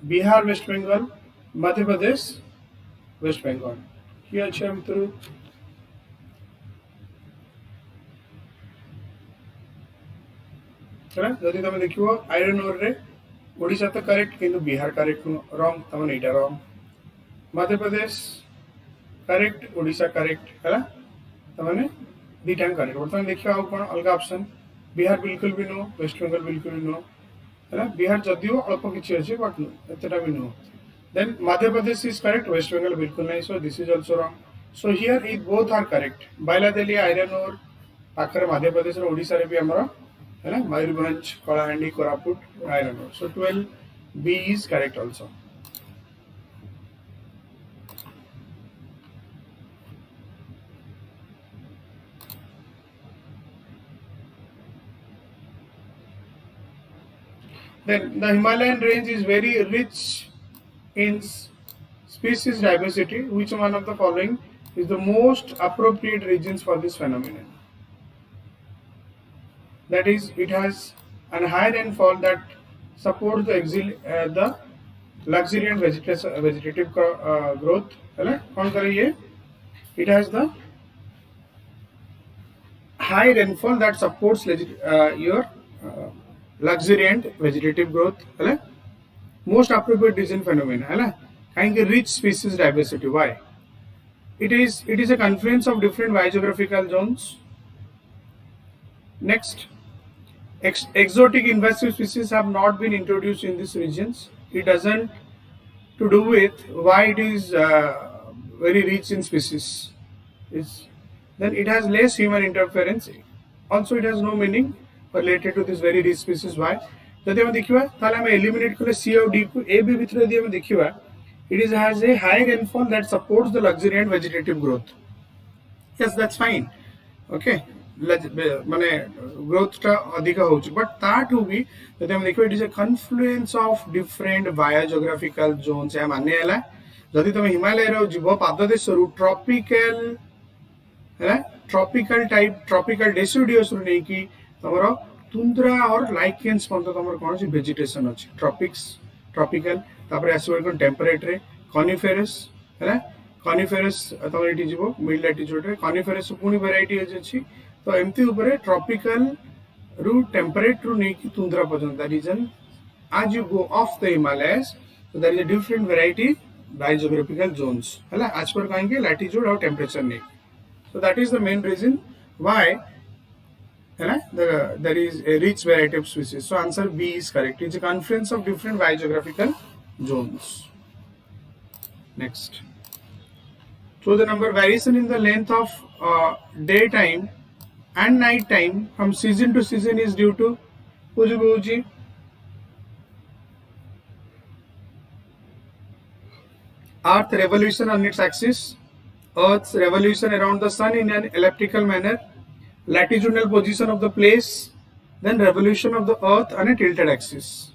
Bihar West Bengal, Madhya Pradesh West Bengal. কি আছে ভিতরে? ହେଲା ଯଦି ତମେ ଦେଖିବ ଆଇରନ୍ ଓରରେ ଓଡ଼ିଶା ତ କରେକ୍ଟ କିନ୍ତୁ ବିହାର କରେକ୍ଟ ରଙ୍ଗ ତାମାନେ ଏଇଟା ରଙ୍ଗ ମଧ୍ୟପ୍ରଦେଶ करेक्ट ओडिशा करेक्ट है तमाने दीटा करेक्ट बर्तमान देखिए आउ कौन अलग ऑप्शन बिहार बिल्कुल भी नो वेस्ट बेंगल बिल्कुल भी नो है बिहार जदियो अल्प किसी अच्छे बट एतटा भी no then Madhya Pradesh is correct west Bengal बिल्कुल नहीं so this is also wrong so here is both are correct Bailadila iron और पाखरे मध्य प्रदेश ओडिशा रे भी हमर है मयूरभंज कलाहांडी कोरापुट आयरन और so 12 B is correct also Then the Himalayan range is very rich in species diversity. Which one of the following is the most appropriate regions for this phenomenon? That is, it has a high rainfall that supports the luxuriant vegetative growth. It has the high rainfall that supports your luxuriant vegetative growth है most appropriate region phenomenon है कहीं rich species diversity why it is a confluence of different biogeographical zones next exotic invasive species have not been introduced in these regions it doesn't to do with why it is very rich in species then it has less human interference also it has no meaning related to this very rich species why जदि हम देखिबा ताले हम eliminate करले सी और D को A B भितर यदि हम देखिबा it is has a high rainfall that supports the luxuriant vegetative growth yes that's fine okay माने ग्रोथ टा अधिक होउची बट ताठू भी जदि हम देखिबा it is a confluence of different biogeographical zones या माने हला जदि तुम हिमालय रो जीव पाददेश रु ट्रॉपिकल है ट्रॉपिकल टाइप ट्रॉपिकल डेसिडुअस रु नै कि तमरो तुंद्रा और लाइकेन्स पंत तमरो कोन सी वेजिटेशन अछि ट्रॉपिक्स ट्रॉपिकल तापर आसो कोन टेम्परेट रे कॉनिफेरस है कॉनिफेरस तमरो इटी जीवो मिड लैटिट्यूड रे कॉनिफेरस पुनी वैरायटी अछि तो एमती ऊपर ट्रॉपिकल रु टेम्परेट रु नै कि तुंद्रा पर्यंत that is an as you go off the Himalayas so there is a different variety biogeographical zones है as per कहेंगे latitude और temperature नै so that is the main reason why there is a rich variety of species. So answer B is correct. It's a confluence of different biogeographical zones. Next. So the number variation in the length of daytime and night time from season to season is due to Uji Earth revolution on its axis, Earth's revolution around the sun in an elliptical manner, latitudinal position of the place, then revolution of the earth on a tilted axis.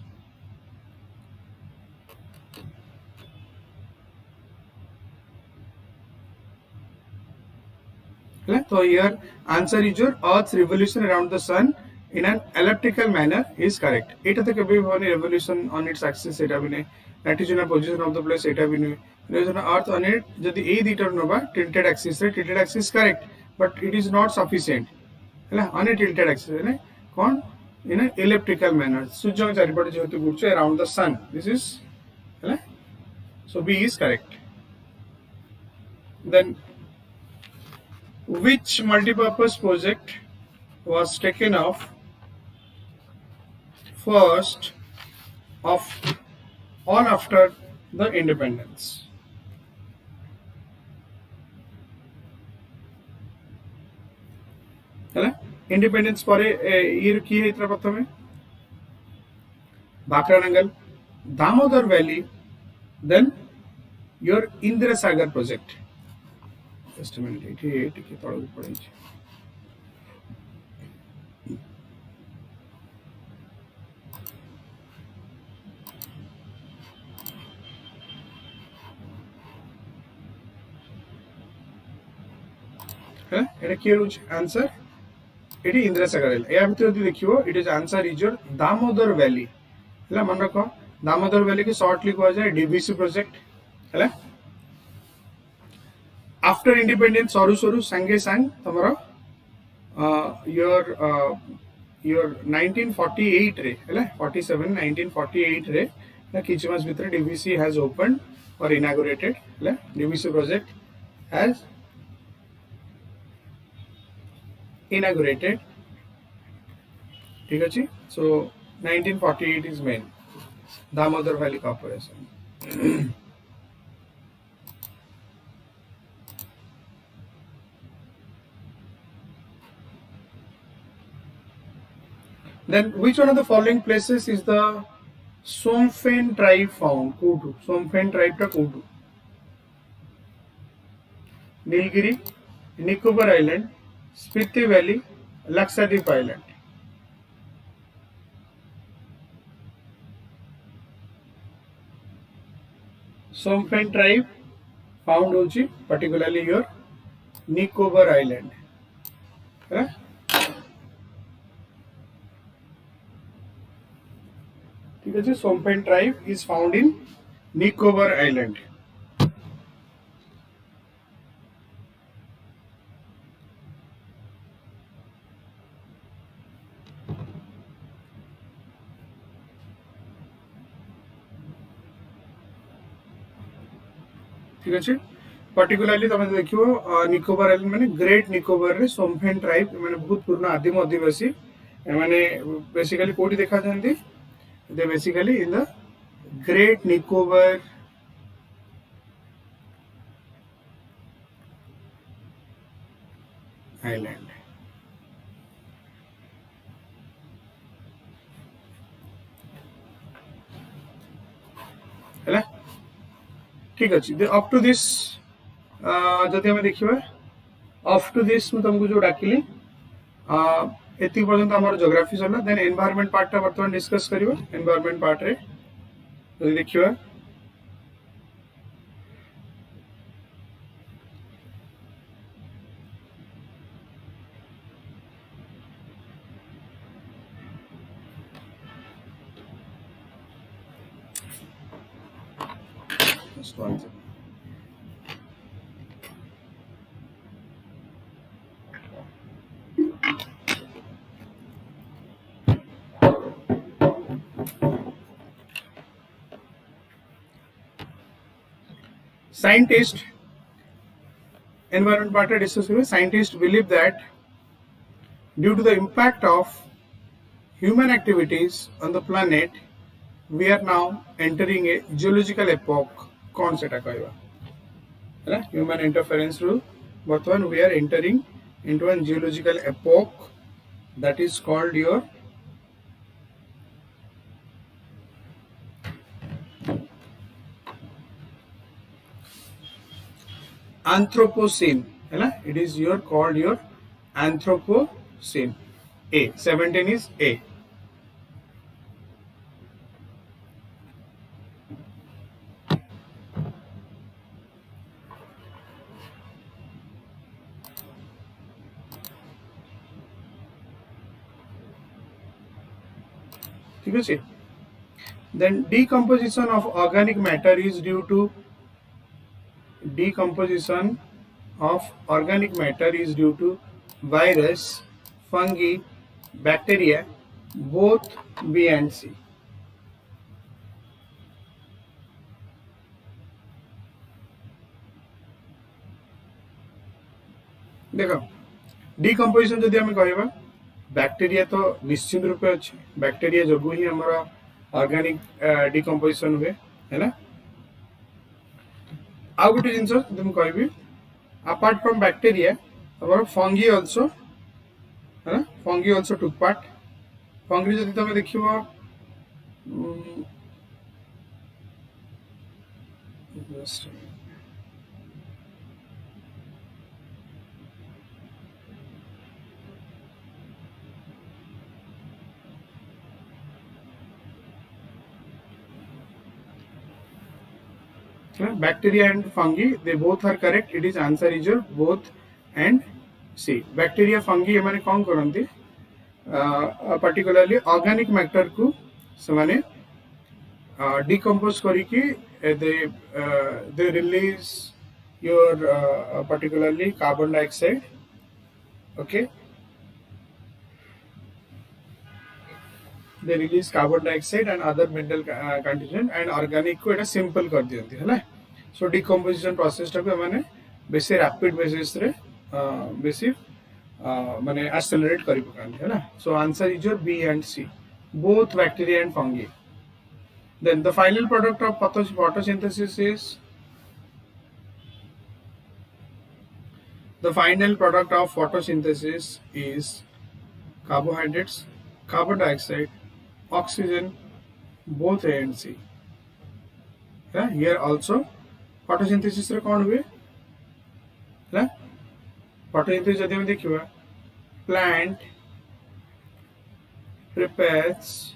So here answer is your Earth's revolution around the sun in an elliptical manner is correct. Eta to कभी भी revolution on its axis eta भी नहीं, latitudinal position of the place eta भी नहीं, revolution Earth on it जदि ए दीटर nova tilted axis रे tilted axis correct, but it is not sufficient. on a tilted axis in an elliptical manner सूर्य के चारिपटे जेहेतु घूर्चे around the sun this is so B is correct then which multipurpose project was taken off first of all after the independence independence पर ये की है इतना प्रथम Bhakra Nangal Damodar valley then your Indira Sagar project just a minute ये टिके तळ पड़ै छै है एटा के रुच आंसर एटी इंद्रासागर या भितर जदि देखिबो it is answer is your Damodar valley हला मन रख दामोदर वैली के शॉर्टली कहा जाए डीवीसी प्रोजेक्ट हला आफ्टर इंडिपेंडेंस सरू सरू संगे संग तमरो योर 1948 रे हला 47 1948 रे ना किछ मास भितर डीवीसी हैज ओपनड और इनॉग्रेटेड हला डीवीसी प्रोजेक्ट हैज inaugurated ठीक अच्छे so 1948 is main Damodar Valley Corporation then which one of the following places is the Somfen tribe found Kudu Somfen tribe ta Kudu Nilgiri Nicobar Island Spiti Valley, Lakshadweep Island. Somfen tribe found hochi particularly your Nicobar Island. है ठीक है Somfen tribe is found in Nicobar Island. ठीक अच्छे particularly तुम देखो Nicobar island माने great Nicobar रे सोमफेन tribe माने बहुत पुराना आदिम आदिवासी माने बेसिकली कोठी देखा जांती दे basically in the great Nicobar island है ठीक अच्छे अप टू दिस जदि आम देखा अप टू दिस मुझे तुमको जो डाकिली एति पर्यंत आम जोग्राफी सरला देन एनवायरनमेंट पार्ट बर्तमान डिस्कस करियो एनवायरनमेंट पार्ट रे जदि देखिबा Scientists, environment part discuss करें. Scientists believe that due to the impact of human activities on the planet, we are now entering a geological epoch. कौन सेटा कहवा? है ना? Human interference रू बर्तमान we are entering into a geological epoch that is called your Anthropocene है ना it is your called your Anthropocene A 17 is A ठीक है then decomposition of organic matter is due to decomposition of organic matter is due to virus, fungi, bacteria, both B and C. देखो decomposition जदि आम कहवा bacteria तो निश्चित रूपे अच्छे bacteria जो ही हमारा ऑर्गेनिक डिकम्पोजिशन हुए है ना आउ गोटे जिनस तुम कहबी अपार्ट फ्रॉम बैक्टेरिया हमर फंगी आल्सो है ना fungi also took part fungi जदि तुम देखिबो bacteria and fungi they both are correct it is answer is your both and C bacteria fungi एमाने कौन करंती particularly organic matter को समाने decompose करके they release your particularly carbon dioxide. Okay, they release carbon dioxide and other mineral constituent and organic को एटा simple कर दियंती है ना. So decomposition process टा को माने बेसी rapid basis रे बेसी माने accelerate करी पकांती है ना. So answer is your B and C, both bacteria and fungi. Then the final product of photosynthesis is carbohydrates, carbon dioxide, oxygen, both A and C. Yeah, here also photosynthesis रे कौन हुए ना. photosynthesis जब हम देखिए plant prepares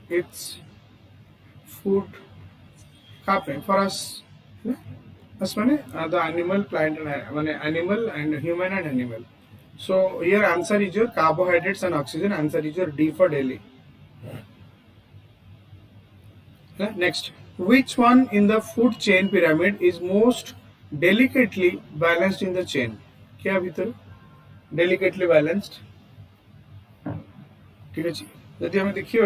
its food for us. As many the animal, plant, and animal and human and animal. So here answer is your carbohydrates and oxygen. Answer is your D for Delhi. Next, which one in the food chain pyramid is most delicately balanced in the chain? क्या भीतर delicately balanced? ठीक है जी. यदि हमें देखिए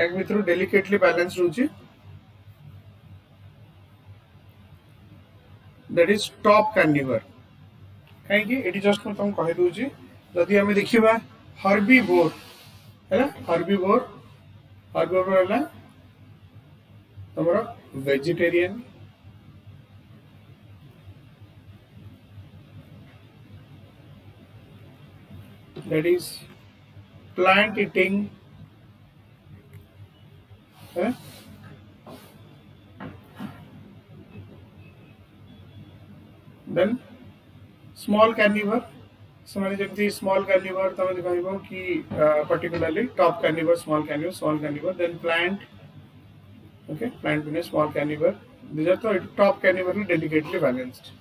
एक भीतर delicately balanced होची, that is top carnivore. कहीं एटी जस्ट मैं तुम कहि दूची जदि हमें देखिबा हर्बीवोर है ना. हर्बीवोर है तमरा vegetarian, that is plant eating है. Then small carnivore, समाने जब small carnivore तब दिखाइबो कि particularly top carnivore, small carnivore, then plant. Okay, plant means small carnivore. These are the top carnivore delicately balanced.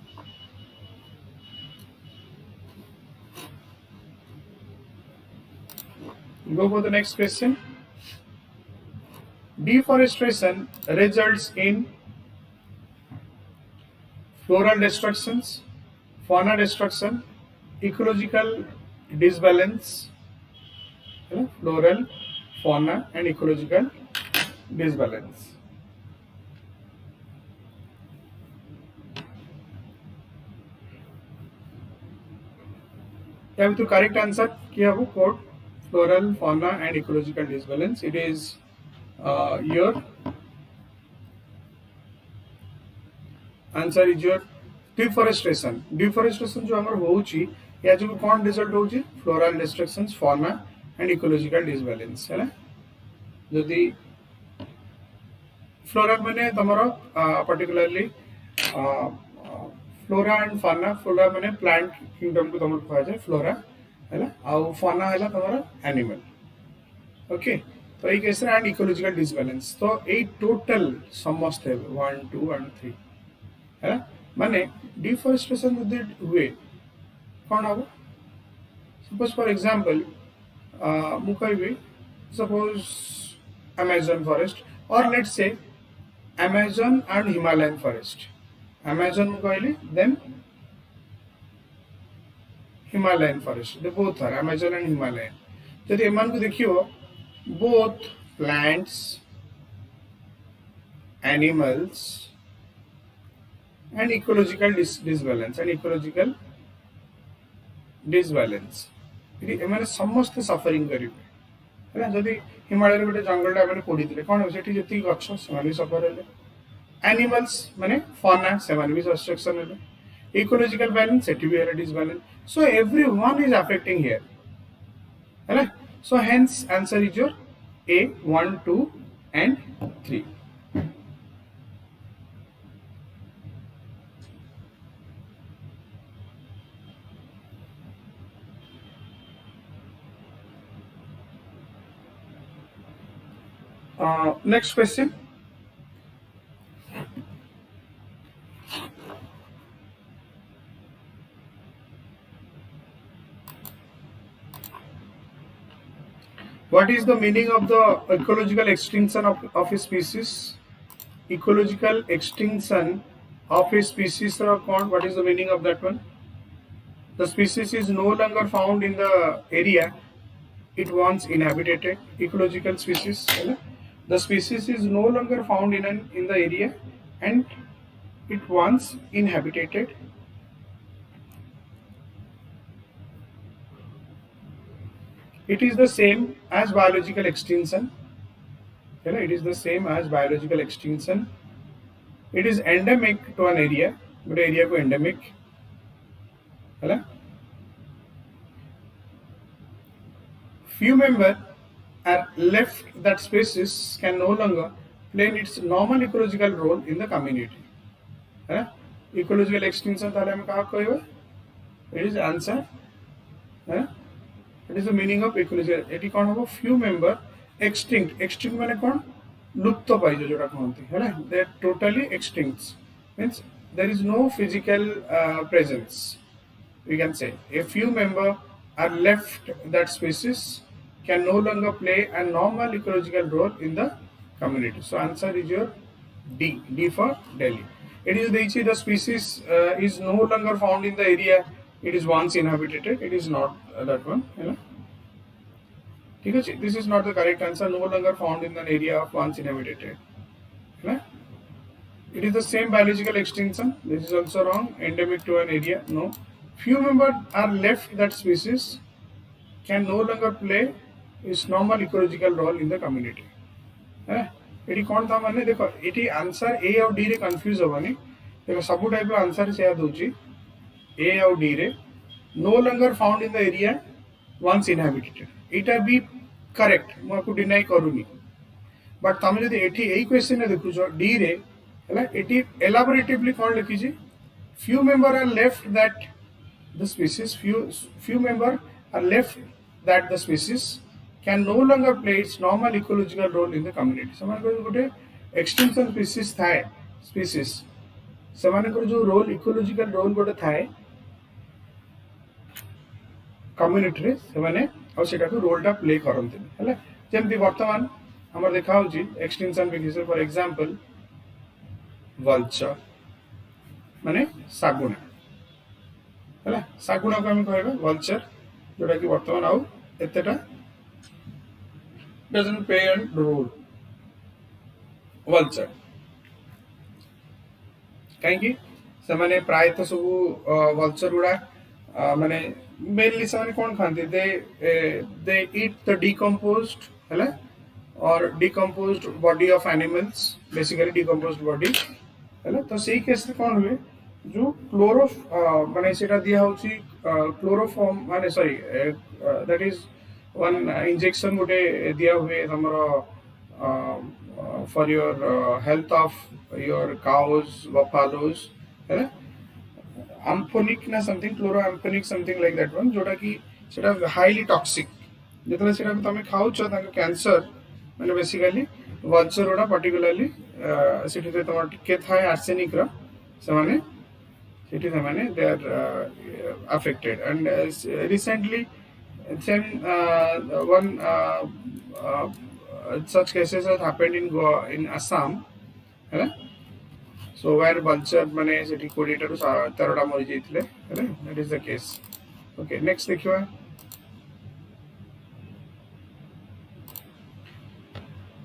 Go for the next question. Deforestation results in floral destructions, fauna destruction, ecological disbalance, floral, fauna and ecological disbalance. You have to correct answer किया वो code floral, fauna and ecological disbalance. It is your answer is your deforestation. Deforestation जो हमारे होची या जो कौन result होची floral destructions, fauna and ecological disbalance है ना. यदि floral माने तमरो particularly flora and fauna. Flora माने plant kingdom को तमरो कहा जाए flora है ना. और fauna है ना तमरो animal. Okay. तो एक ऐसा and ecological disbalance. तो एक total समस्त है 1, 2 and 3 है ना. माने deforestation यदि हुए कौन आबो. Suppose for example मुकाइबे suppose Amazon forest or let's say Amazon and Himalayan forest. Amazon मुकाइले then Himalayan forest. They both are Amazon and Himalayan. यदि एमान को देखियो both plants, animals and ecological disbalance and ecological disbalance. यदि एमाने समस्त suffering करिवे है ना. यदि हिमालय रे गोटे जंगल टा माने पोडी दिले कोन सेठी जति गछ सेमाने सफर हेले. Animals माने fauna सेमाने भी destruction हेले. Ecological balance सेठी भी हेले disbalance. So everyone is affecting here है ना. So hence answer is your A 1, 2 and 3. Next question. What is the meaning of the ecological extinction of a species? Ecological extinction of a species what is the meaning of that one? The species is no longer found in the area it once inhabited. Ecological species, the species is no longer found in the area and it once inhabited. It is the same as biological extinction. It is the same as biological extinction. It is endemic to an area. But area ko endemic. Few members are left that species can no longer play its normal ecological role in the community. Ecological extinction ताले हमें कहाँ कोई it is answer. It is the meaning of ecological. Eighty कौन होगा? Few member extinct. Extinct माने कौन? लुप्त पाई जोड़ा कहते हैं, they are totally extinct. Means there is no physical presence. We can say a few member are left that species can no longer play a normal ecological role in the community. So answer is your D. D for Delhi. It is the species is no longer found in the area it is once inhabited. It is not that one. This is not the correct answer. No longer found in an area of once inhabited. It is the same biological extinction. This is also wrong. Endemic to an area. No. Few members are left that species can no longer play its normal ecological role in the community. Eighty कौन था माने देखो eighty answer A और D रे confuse होबानी देखो सब type रो answer से याद होची ए और डी रे no longer found in the area once inhabited एटा बी करेक्ट मो को डिनाई करूनी बट तमे जदी एटी एई क्वेश्चन ने देखु जो डी रे हला एटी एलाबोरेटिवली कौन लिखी छी few member are left that the species few member are left that the species can no longer play its normal ecological role in the community. समान को गोटे extinction species थाए species समान को जो role ecological role गोटे थाए community रे समाने और सेटा को role टा play करते हैं, है ना? जेमती वर्तमान हमारे देखा हो जी extinction species for example vulture माने सागुना, है ना? सागुना को हम कहेगा vulture जोड़ा कि वर्तमान आउ एतेटा doesn't play a role. Vulture. कहीं समाने प्राय तो सब vulture उड़ा माने mainly समाने कौन खाते they eat the decomposed है ना और decomposed body of animals basically decomposed body है ना तो सही केस में कौन हुए जो क्लोरो माने सेटा दिया होची क्लोरोफॉर्म माने sorry that is one injection would दिया हुए हमारा for your health of your cows buffaloes है ना amponic ना something chloroamponic something like that one जोड़ा कि सेटा highly toxic जितना सेटा में तमें खाओ चो ताकि cancer मैंने basically vulture उड़ा particularly सेठी तो तमार टिके था arsenic रा समाने सेठी समाने they are affected and recently then one such cases have happened in Assam, है ना? So where vulture माने सेठी 20 टा 13 टा मरी जाइतले, है ना? That is the case. Okay, next देखियो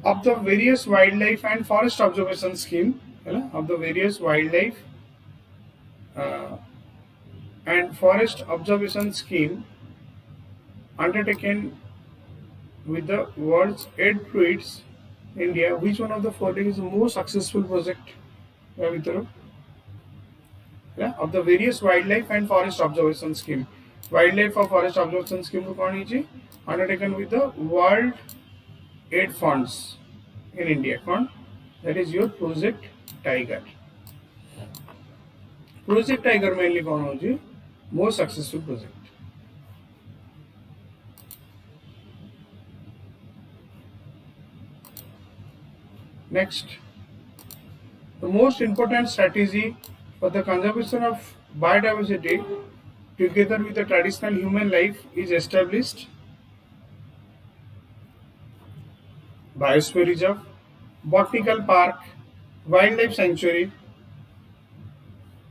of the various wildlife and forest observation scheme, है ना? Of the various wildlife and forest observation scheme undertaken with the world's aid to its India, which one of the following is the most successful project? Yeah, of the various wildlife and forest observation scheme. Wildlife or forest observation scheme को कौन है undertaken with the world aid funds in India. कौन? That is your Project Tiger. Project Tiger mainly कौन हो जी? Most successful project. Next, the most important strategy for the conservation of biodiversity together with the traditional human life is established Biosphere Reserve, Botanical Park, Wildlife Sanctuary,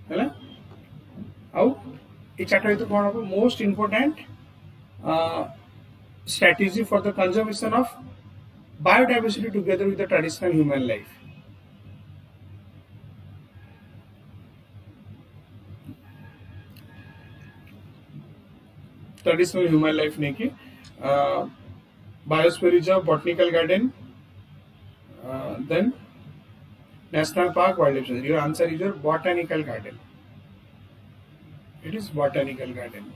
है आउ ये chart तो कौन हम most important strategy for the conservation of biodiversity together with the traditional human life. Traditional human life नहीं कि biosphere reserve, botanical garden, then national park, wildlife sanctuary. Your answer is your botanical garden. It is botanical garden.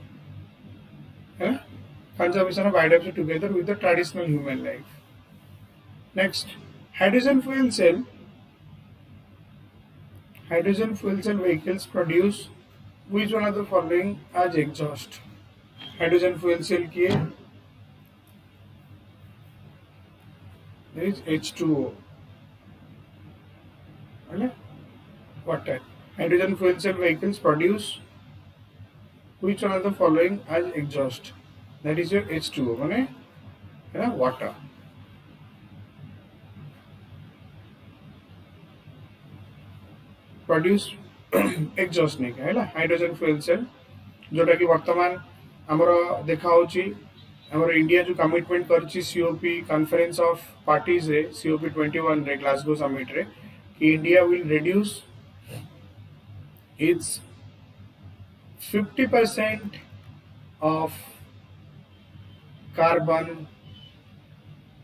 Yeah? Conservation of biodiversity together with the traditional human life. Next, hydrogen fuel cell. Hydrogen fuel cell vehicles produce which one of the following as exhaust? Hydrogen fuel cell की है, there is H2O. Water. Hydrogen fuel cell vehicles produce which one of the following as exhaust? That is your H2O. माने water. Produce exhaust नहीं क्या है ना hydrogen fuel cell जोटा कि वर्तमान हमरो देखा होची हमरो इंडिया जो कमिटमेंट करची सीओपी कॉन्फ्रेंस ऑफ पार्टीज रे सीओपी 21 रे ग्लासगो समिट रे कि India will reduce it's 50% of carbon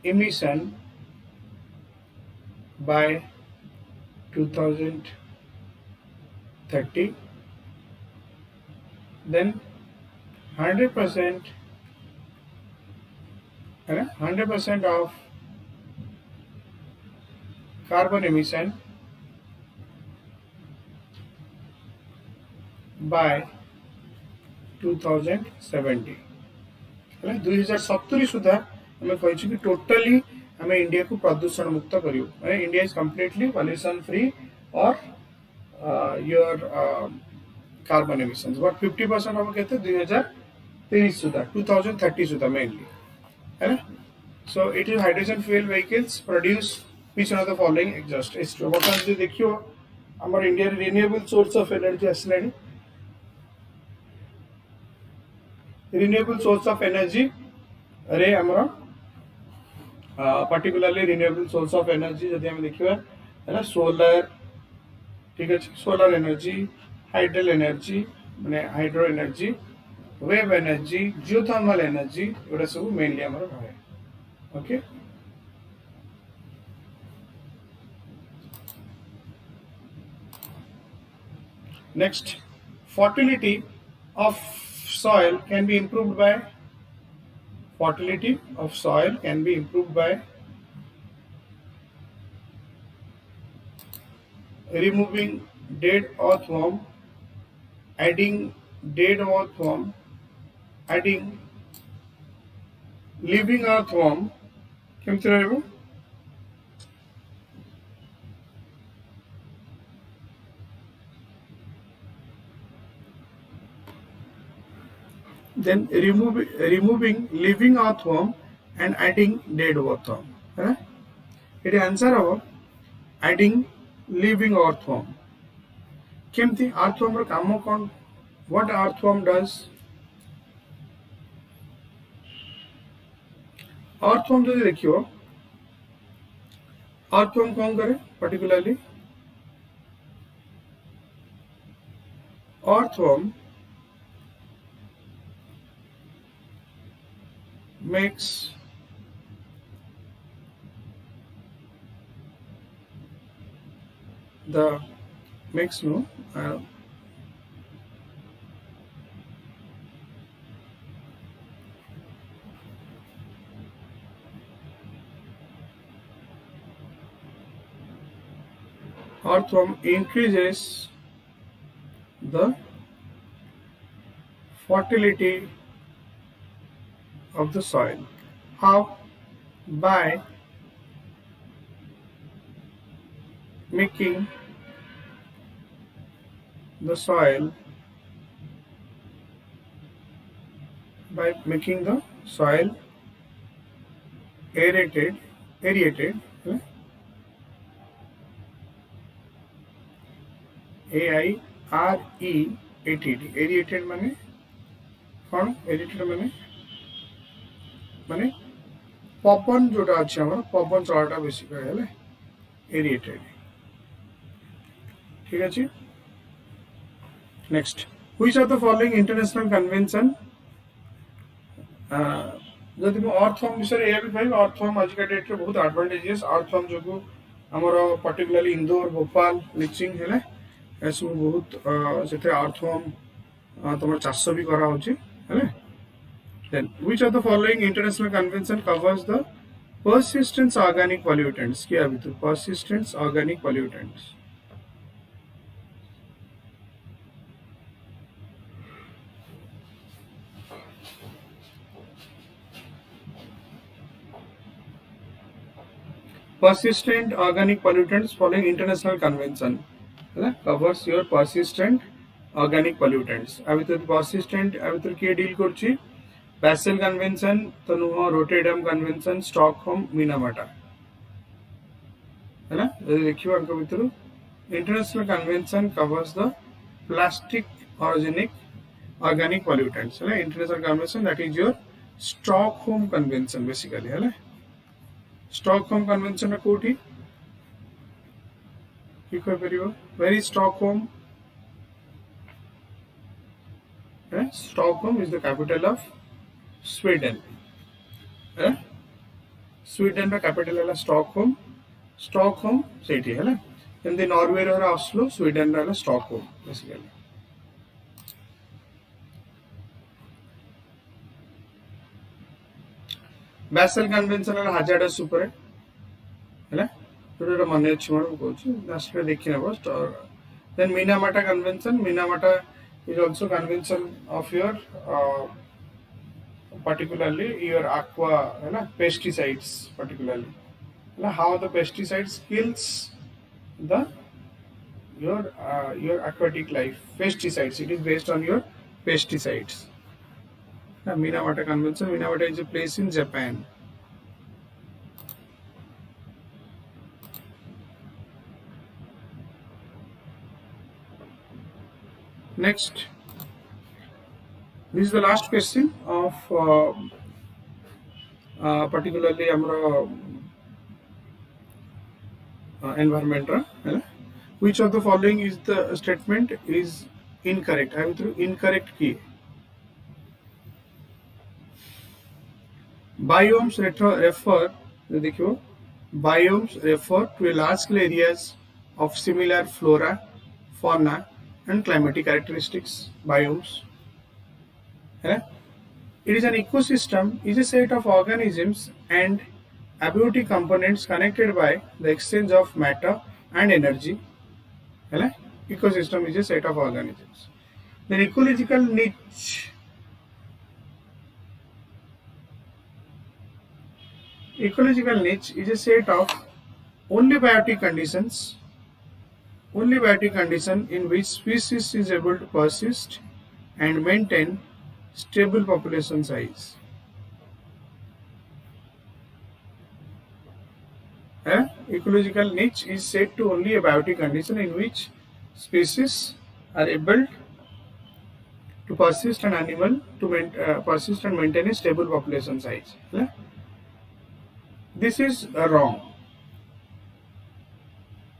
emission by 2030, then 100% of carbon emission by 2070. 2070 सुधा हमें कहिछि कि टोटली हमें इंडिया को प्रदूषण मुक्त करियो माने India is completely pollution free और योर कार्बन एमिशंस बट 50% हम कहते 2030 सुधा 2030 सुधा मेनली है ना सो it is hydrogen fuel vehicles produce which of the following exhaust H2O button जो देखियो हमर India renewable source of energy Aslani renewable source of energy रे हमरा particularly renewable source of energy जदि हम देखिबा है ना सोलर ठीक है सोलर एनर्जी हाइडल एनर्जी माने hydro energy wave energy geothermal energy एटा सब मेनली हमरा रहे okay next fertility of soil can be improved by removing dead earthworm, adding dead earthworm, adding living earthworm. केमती रहबो then removing living earthworm and adding dead earthworm है ना ये answer हो adding living earthworm केमती earthworm रो काम कोन what earthworm does earthworm जो देखियो earthworm कौन करे particularly earthworm makes the makes no earthworm increases the fertility of the soil. How? By making the soil aerated aerated AIREATED aerated माने कौन aerated माने पवन जोटा अच्छे हमारा पवन चलाटा बेसी करे aerated ठीक है next which of the following international convention जदि मैं अर्थम विषय या भी भाई अर्थम आज का डेट रे बहुत एडवांटेजेस अर्थम जो हमर पर्टिकुलरली इंदौर भोपाल लीचिंग है एसु बहुत सेते अर्थम तुम चाष भी करा होची है then which of the following international convention covers the persistent organic pollutants क्या अभी तो persistent organic pollutants persistent organic pollutants following international convention covers your persistent organic pollutants अभी तो persistent अभी तो क्या डील करची Basel convention तो नुह रोटेडम convention स्टॉकहोम मिनामाटा है ना देखियो अंक भितर international convention covers the plastic organic pollutants है ना international convention that is your Stockholm convention basically है ना Stockholm convention में कोठी ठीक है where is Stockholm Stockholm is the capital of Sweden Sweden का capital है Stockholm सेठी है ना एंड नॉर्वे रा ऑस्लो स्वीडन रा Stockholm basically Basel convention है hazardous super है ना तो माने अछि मन कहूँ लास्ट रे देखि नबो then Minamata convention Minamata is also convention of your particularly your aqua है ना pesticides particularly है ना how the pesticides kills the your aquatic life pesticides it is based on your pesticides Minamata convention Minamata is a place in Japan next this is the last question of particularly amra environment which of the following is the statement is incorrect I am through incorrect key biomes refer देखियो biomes refer to a large scale areas of similar flora fauna and climatic characteristics biomes it is an ecosystem is a set of organisms and abiotic components connected by the exchange of matter and energy ecosystem is a set of organisms then ecological niche is a set of only biotic condition in which species is able to persist and maintain stable population size ecological niche is said to only a biotic condition in which species are able to persist and persist and maintain a stable population size this is wrong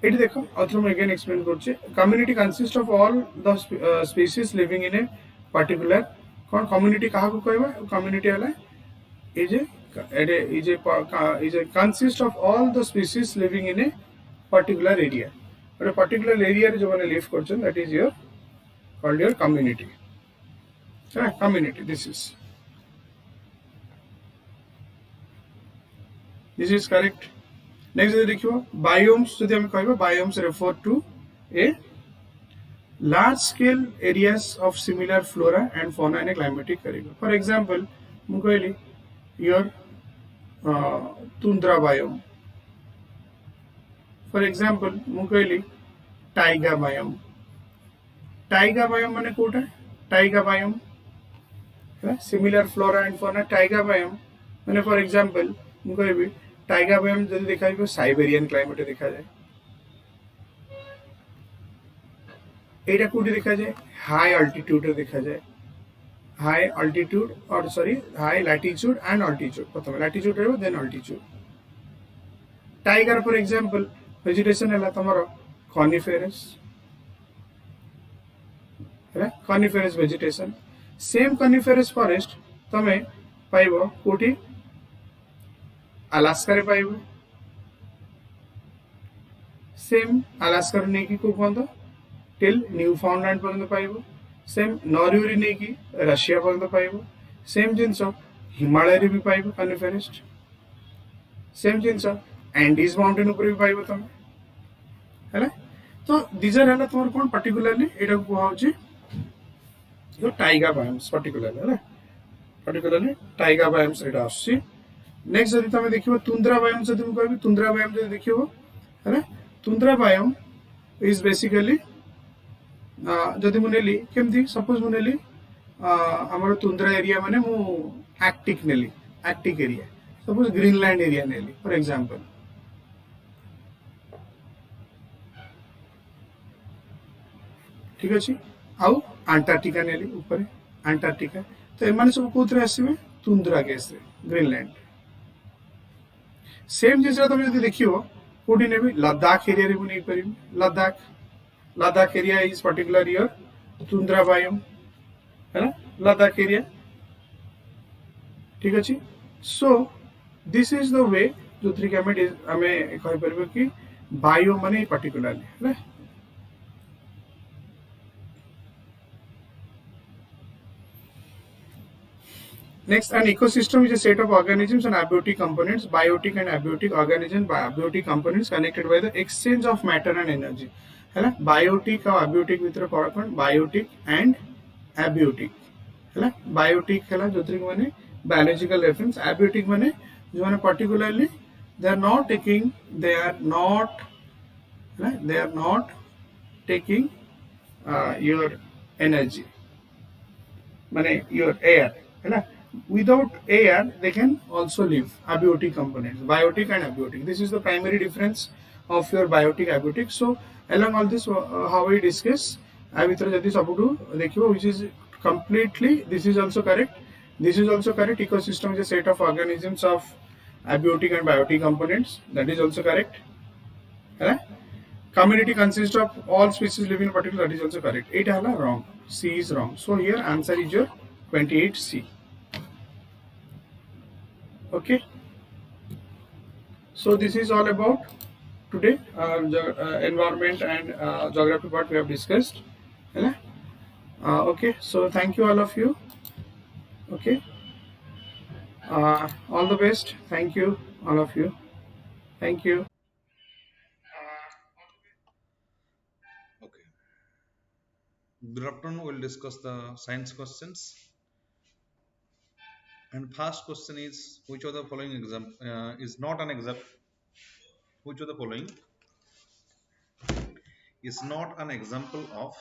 it देखो author again explain करछे community consists of all the species living in a particular कौन community कहा को कहबा community वाला is a consist of all the species living in a particular area but a particular area जो माने live करछन that is your called your community community this is correct next देखियो biomes जदि हम कहबा biomes refer to a large scale areas of similar flora and fauna in a climatic area for example mu कहली your tundra biome for example mu कहली taiga biome माने Kota taiga biome similar flora and fauna taiga biome माने for example mu कहबी Tyga biome जब देखा जाए Siberian climate देखा जाए एटा कोठी देखा जाए हाई अल्टीट्यूड रे देखा जाए हाई अल्टीट्यूड और sorry high latitude and altitude प्रथम लैटिट्यूड रहबो then altitude taiga for example vegetation है तुम कॉनिफेरस है coniferous vegetation same coniferous forest तमे पाइबो कोठी अलास्का रे पाइबो सेम अलास्का रे नेकी को कोन टिल न्यू फाउंडलैंड पर्यंत पाइबो सेम नॉर्वे नेकी रशिया पर्यंत पाइबो सेम जिनस हिमालय रे भी पाइबो कॉनिफेरस सेम जिनस एंडीज माउंटेन ऊपर भी पाइबो तमे हैला तो दीज आर हैला तमर कोन पर्टिकुलरली एटा को होची यो टाइगा बायोम्स पर्टिकुलरली हैला पर्टिकुलरली टाइगा बायोम्स एटा आसी नेक्स्ट जदि तमे देखिबो तुंद्रा बायोम जदि मु कहबी तुंद्रा बायोम जदि देखिबो हैला तुंद्रा बायोम इज बेसिकली जदि मु नेली केमथि सपोज मु नेली हमर तुंद्रा एरिया माने मु आर्कटिक नेली arctic area suppose Greenland area नेली फॉर एग्जांपल ठीक अछि आउ अंटार्कटिका नेली ऊपर अंटार्कटिका तो एमाने सब कोथरे आसीबे तुंद्रा केस रे ग्रीनलैंड सेम जिस तुम जो देखियो कोठी नेबी लद्दाख एरिया रे नहीं परिबी Ladakh Ladakh area is particular your tundra biome है ना लद्दाख एरिया ठीक अछि so this is the way जो थ्री हमें कहि परबो कि बायो माने पर्टिकुलरली है ना Next, an ecosystem is a set of organisms and abiotic components, biotic and abiotic organisms, abiotic components connected by the exchange of matter and energy. है ना biotic और abiotic भीतर कौन biotic and abiotic है ना biotic है ना जो तरीके माने biological reference abiotic माने जो माने particularly they are not taking your energy माने your air है ना without air they can also live abiotic components biotic and abiotic this is the primary difference of your biotic abiotic so along all this how we discuss I bhitar jodi sabudu dekhibo which is completely this is also correct ecosystem is a set of organisms of abiotic and biotic components that is also correct है community consists of all species living in particular that is also correct 8 hala wrong C is wrong so here answer is your 28C okay so this is all about today environment and geography part we have discussed okay so thank you all of you okay all the best thank you all of you thank you Okay. Good afternoon. We'll discuss the science questions. And first question is which of the following is not an example? Which of the following is not an example of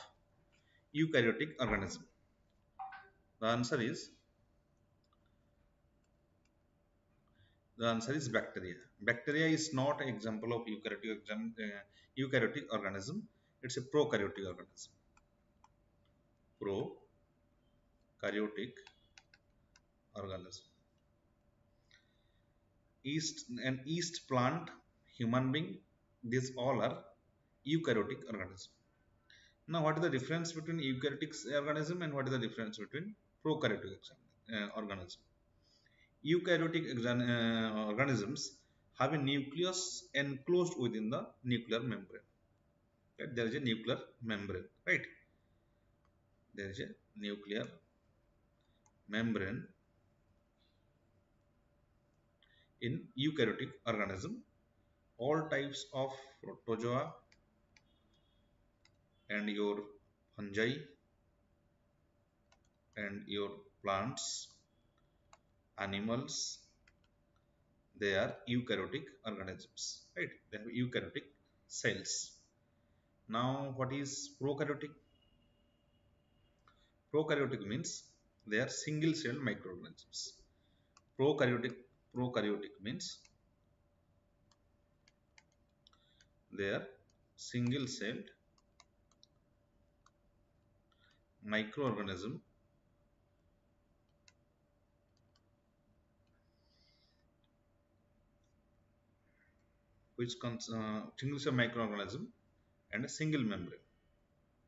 eukaryotic organism? The answer is bacteria. Bacteria is not an example of eukaryotic organism. It's a prokaryotic organism. Prokaryotic organism. Yeast plant, human being, these all are eukaryotic organism. Now, what is the difference between eukaryotic organism and what is the difference between prokaryotic organism? Eukaryotic organisms have a nucleus enclosed within the nuclear membrane. Right? There is a nuclear membrane, right? There is a nuclear membrane in eukaryotic organism. All types of protozoa and your fungi and your plants, animals, they are eukaryotic organisms, right? They have eukaryotic cells. Now, what is prokaryotic? Prokaryotic means they are single cell microorganisms. Prokaryotic means they are single celled microorganism which single cell microorganism and a single membrane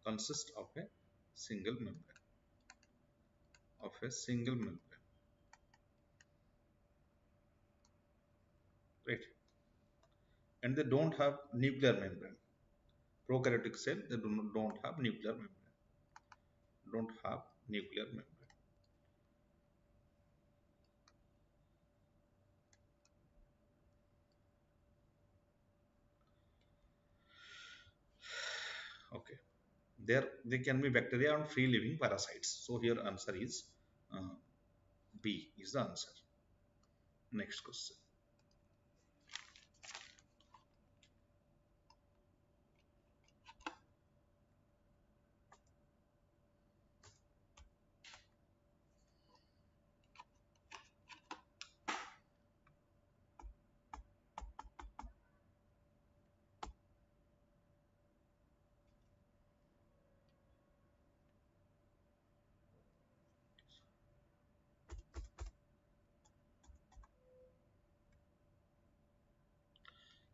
consist of a single membrane, right? And they don't have nuclear membrane. Prokaryotic cell, they don't have nuclear membrane. Don't have nuclear membrane. Okay. There they can be bacteria and free living parasites. So here answer is B is the answer. Next question.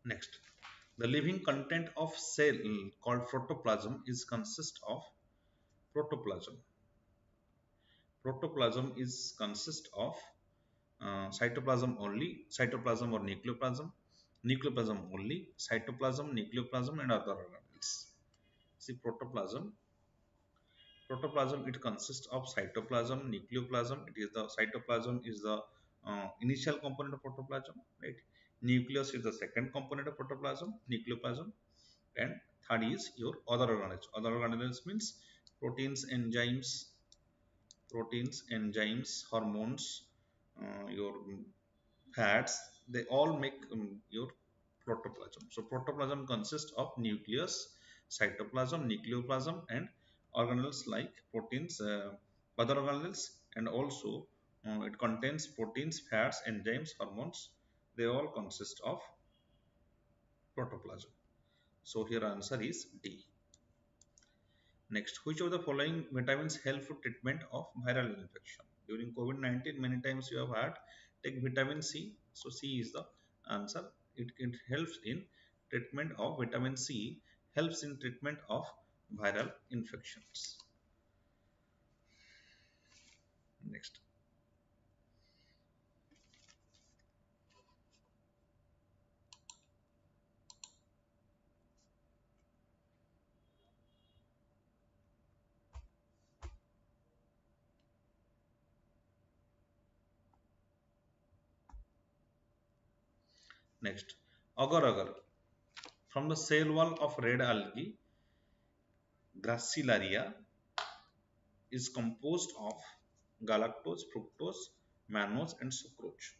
Next, the living content of cell called protoplasm is consist of protoplasm. Protoplasm is consist of cytoplasm only, cytoplasm or nucleoplasm, nucleoplasm only, cytoplasm, nucleoplasm, and other organelles. See, protoplasm it consists of cytoplasm, nucleoplasm. It is the cytoplasm is the initial component of protoplasm, right? Nucleus is the second component of protoplasm, nucleoplasm, and third is your other organelles. Other organelles means proteins, enzymes, hormones, your fats. They all make your protoplasm. So protoplasm consists of nucleus, cytoplasm, nucleoplasm, and organelles like proteins, other organelles, and also it contains proteins, fats, enzymes, hormones. They all consist of protoplasm. So here answer is D. Next, which of the following vitamins help for treatment of viral infection? During COVID-19, many times you have had take vitamin C. So C is the answer. It helps in treatment of vitamin C, helps in treatment of viral infections. Next. Next, agar agar. From the cell wall of red algae, Gracilaria is composed of galactose, fructose, mannose, and sucrose.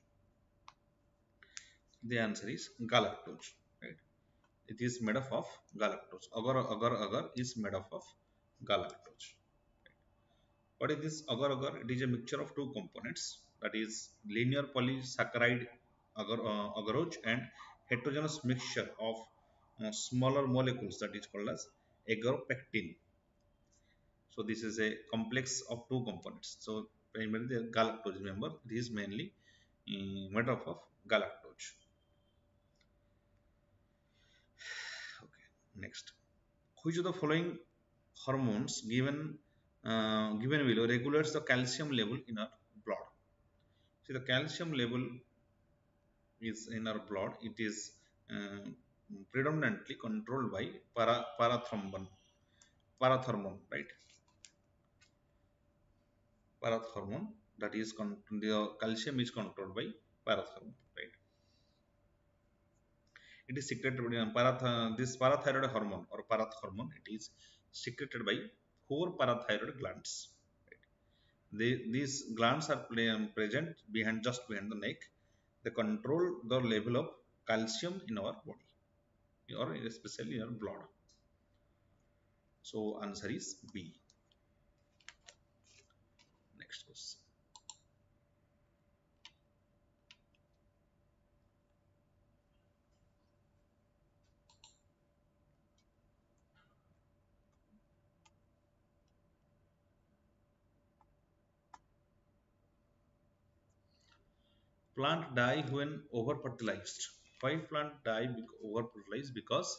The answer is galactose. Right? It is made up of galactose. Agar is made up of galactose. What is this agar agar? It is a mixture of two components, that is linear polysaccharide agarose and heterogeneous mixture of smaller molecules, that is called as agaropectin. So this is a complex of two components. So primarily the galactose, remember, it is mainly made up of galactose. Okay, next. Which of the following hormones given below regulates the calcium level in our blood? See, the calcium level is in our blood. It is uh, predominantly controlled by parathormone, right? Parathormone, that is the calcium is controlled by parathormone, right? It is secreted by this parathyroid hormone or parathormone. It is secreted by four parathyroid glands. These glands are present just behind the neck. They control the level of calcium in our body or especially in our blood. So answer is B. Next question. plant die when over fertilized. Why plant die over fertilized? Because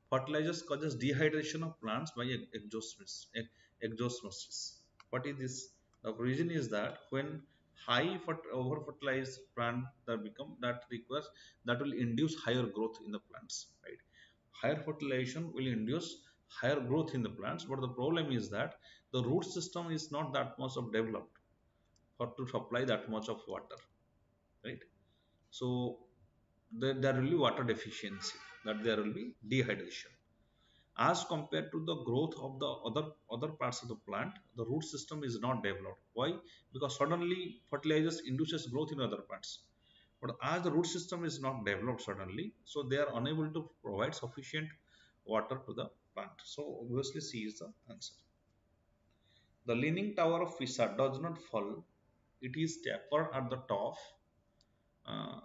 fertilizers causes dehydration of plants by exosmosis. What is this? The reason is that when over fertilized plant that requires, that will induce higher growth in the plants, right? Higher fertilization will induce higher growth in the plants, but the problem is that the root system is not that much of developed for to supply that much of water, right? So there will be water deficiency, that there will be dehydration as compared to the growth of the other parts of the plant. The root system is not developed. Why? Because suddenly fertilizers induces growth in other parts, but as the root system is not developed suddenly, so they are unable to provide sufficient water to the plant. So obviously C is the answer. The leaning tower of Pisa does not fall. It is tapered at the top. Uh,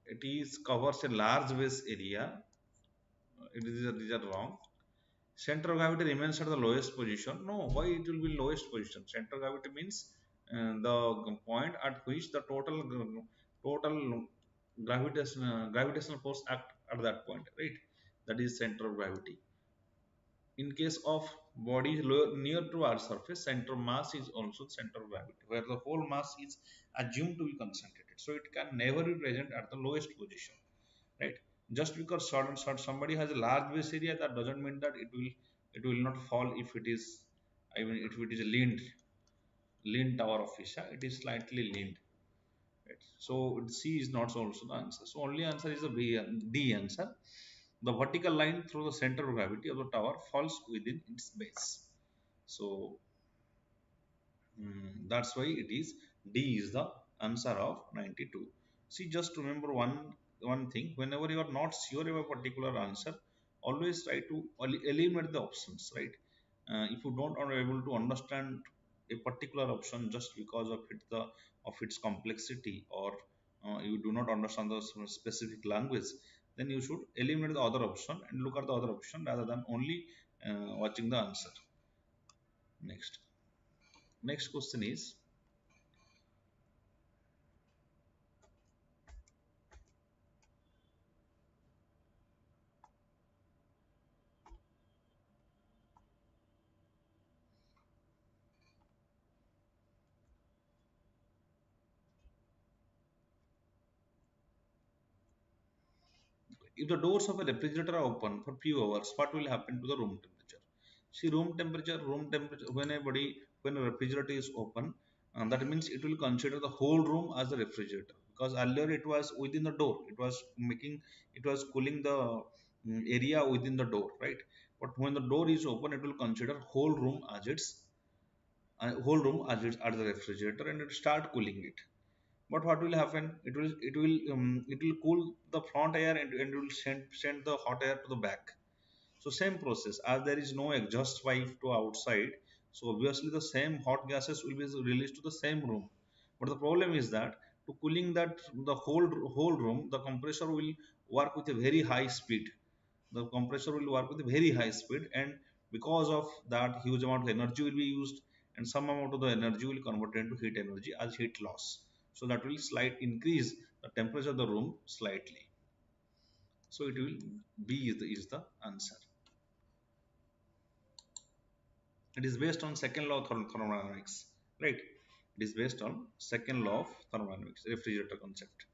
it is covers a large base area. These are wrong. Center of gravity remains at the lowest position. No, why it will be lowest position? Center of gravity means the point at which the total gravitational force act at that point, right? That is center of gravity. In case of body near to our surface, center mass is also center of gravity, where the whole mass is assumed to be concentrated. So it can never be present at the lowest position, right? Just because somebody has a large base area, that doesn't mean that it will not fall if it is, I mean, if it is a leaned tower of Pisa, it is slightly leaned, right? So C is not also the answer. So only answer is the D answer. The vertical line through the center of gravity of the tower falls within its base. So that's why it is D is the answer of 92. See, just remember one thing. Whenever you are not sure of a particular answer, always try to eliminate the options, right? If you don't are able to understand a particular option just because of its complexity, or you do not understand the specific language, then you should eliminate the other option and look at the other option rather than only watching the answer. Next question is, if the doors of a refrigerator are open for few hours, what will happen to the room temperature? See, room temperature, when a refrigerator is open, that means it will consider the whole room as a refrigerator, because earlier it was within the door, it was cooling the area within the door, right? But when the door is open, it will consider whole room as the refrigerator, and it start cooling it. But what will happen? It will cool the front air, and it will send the hot air to the back. So same process, as there is no exhaust pipe to outside, so obviously the same hot gases will be released to the same room. But the problem is that to cooling that the whole room, the compressor will work with a very high speed. The compressor will work with a very high speed, and because of that, huge amount of energy will be used, and some amount of the energy will convert into heat energy as heat loss. So that will slight increase the temperature of the room slightly. So it will B is the answer. It is based on second law of thermodynamics, right? It is based on second law of thermodynamics, refrigerator concept.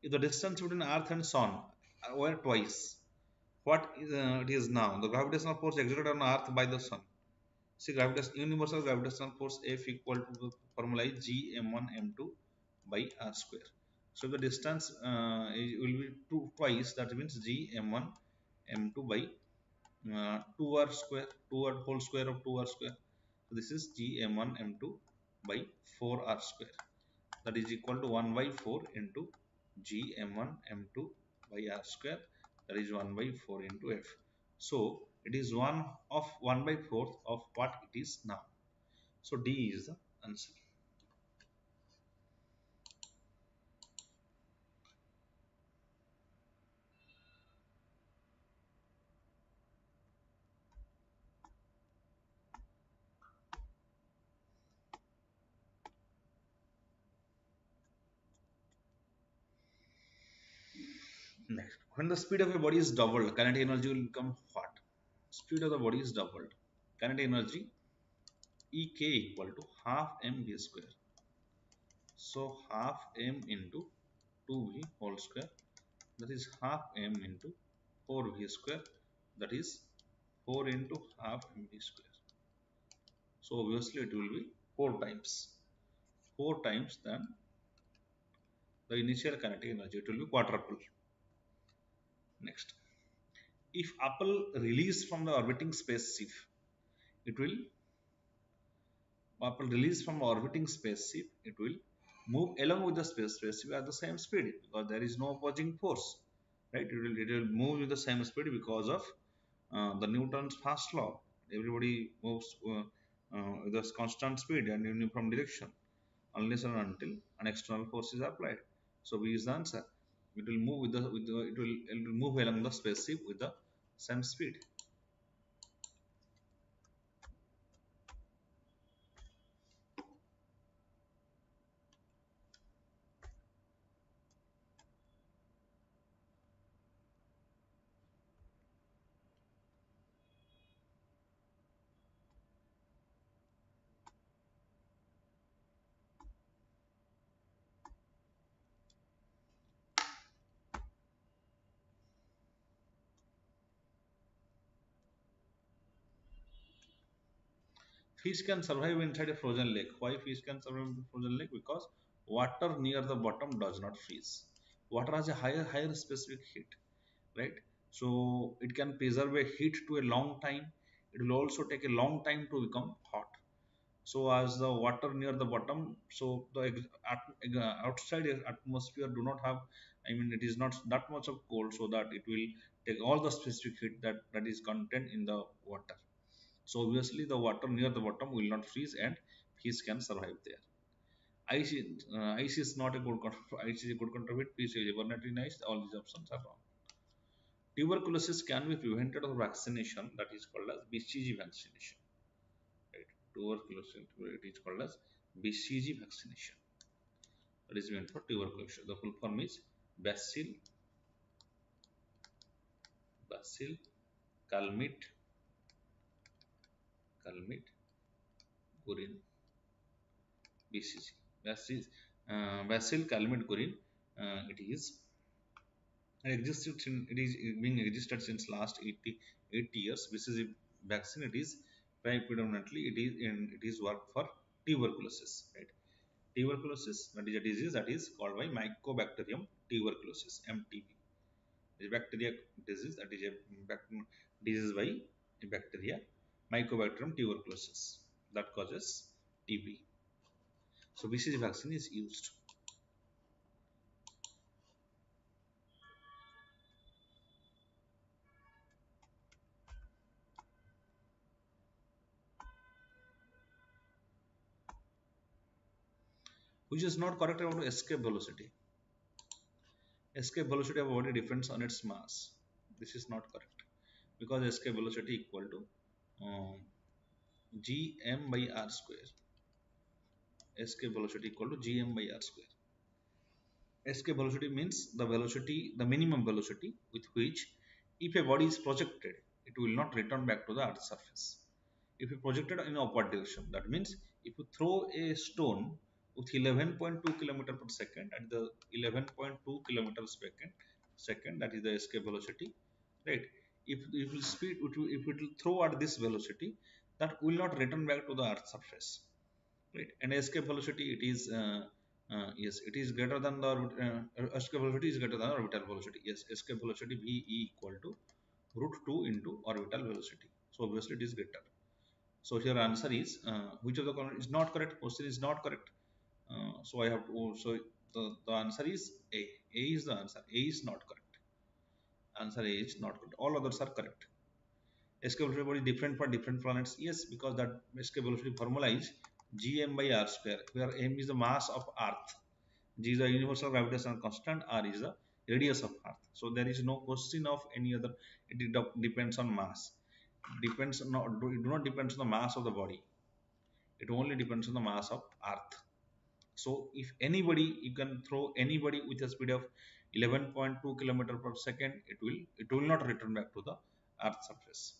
If the distance between Earth and Sun were twice what it is now, the gravitational force exerted on Earth by the Sun. See, universal gravitational force F equal to the formula is G m1 m2 by R square. So the distance will be twice. That means G m1 m2 by 2r square, 2r whole square of 2r square. So this is G m1 m2 by 4r square. That is equal to 1 by 4 into G m1 m2 by r square. That is 1 by 4 into F. So it is 1 by 4th of what it is now. So D is the answer. Next, when the speed of a body is doubled, kinetic energy will become what? Speed of the body is doubled. Kinetic energy Ek equal to half mv square. So half m into 2v whole square, that is half m into 4v square, that is 4 into half mv square. So obviously it will be 4 times than the initial kinetic energy. It will be quadruple. Next, if Apple released from the orbiting spaceship, it will Apple released from orbiting spaceship, it will move along with the spaceship at the same speed because there is no opposing force, right? It will move with the same speed because of the Newton's first law. Everybody moves with a constant speed and uniform direction unless and until an external force is applied. So B is the answer. It will move it will move along the spaceship with the same speed. Fish can survive inside a frozen lake. Why fish can survive in a frozen lake? Because water near the bottom does not freeze. Water has a higher specific heat, right? So it can preserve a heat to a long time. It will also take a long time to become hot. So as the water near the bottom, so the outside atmosphere do not have, I mean, it is not that much of cold, so that it will take all the specific heat that is contained in the water. So obviously the water near the bottom will not freeze and fish can survive there. Ice is not a good ice is a good contribute. Fish is evaporated in ice. All these options are wrong. Tuberculosis can be prevented with vaccination, that is called as BCG vaccination. Right? Tuberculosis, it is called as BCG vaccination. That is meant for tuberculosis. The full form is Bacil Calmette Gurin BCG. Bacil Calmette Gurin. It is it is being registered since last 80 years. This is a vaccine. It is predominantly it is work for tuberculosis, right? Tuberculosis, that is a disease that is called by Mycobacterium tuberculosis, MTB. Is a bacteria disease, that is a disease by a bacteria, Mycobacterium tuberculosis, that causes TB. So BCG vaccine is used. Which is not correct about escape velocity. Escape velocity of a body depends on its mass. This is not correct because escape velocity equal to gm by r square. Escape velocity equal to gm by r square. Escape velocity means the minimum velocity with which if a body is projected, it will not return back to the earth's surface. If you projected in upward direction, that means if you throw a stone with 11.2 kilometer per second at the 11.2 kilometers per second, that is the escape velocity, right? If you speed, if it will throw at this velocity, that will not return back to the earth's surface, right? And escape velocity, it is yes, it is greater than the escape velocity is greater than orbital velocity. Yes, escape velocity v equal to root 2 into orbital velocity. So obviously it is greater. So here answer is which of the column is not correct? Question is not correct. So I have to. So the answer is A. A is the answer. A is not correct. Answer A is not correct. All others are correct. Escape velocity is different for different planets. Yes, because that escape velocity formula is gm by r square, where m is the mass of Earth, g is the universal gravitational constant, r is the radius of Earth. So there is no question of any other. It depends on mass. Depends not it do not depends on the mass of the body. It only depends on the mass of Earth. So if anybody, you can throw anybody with a speed of 11.2 kilometer per second, it will not return back to the earth surface.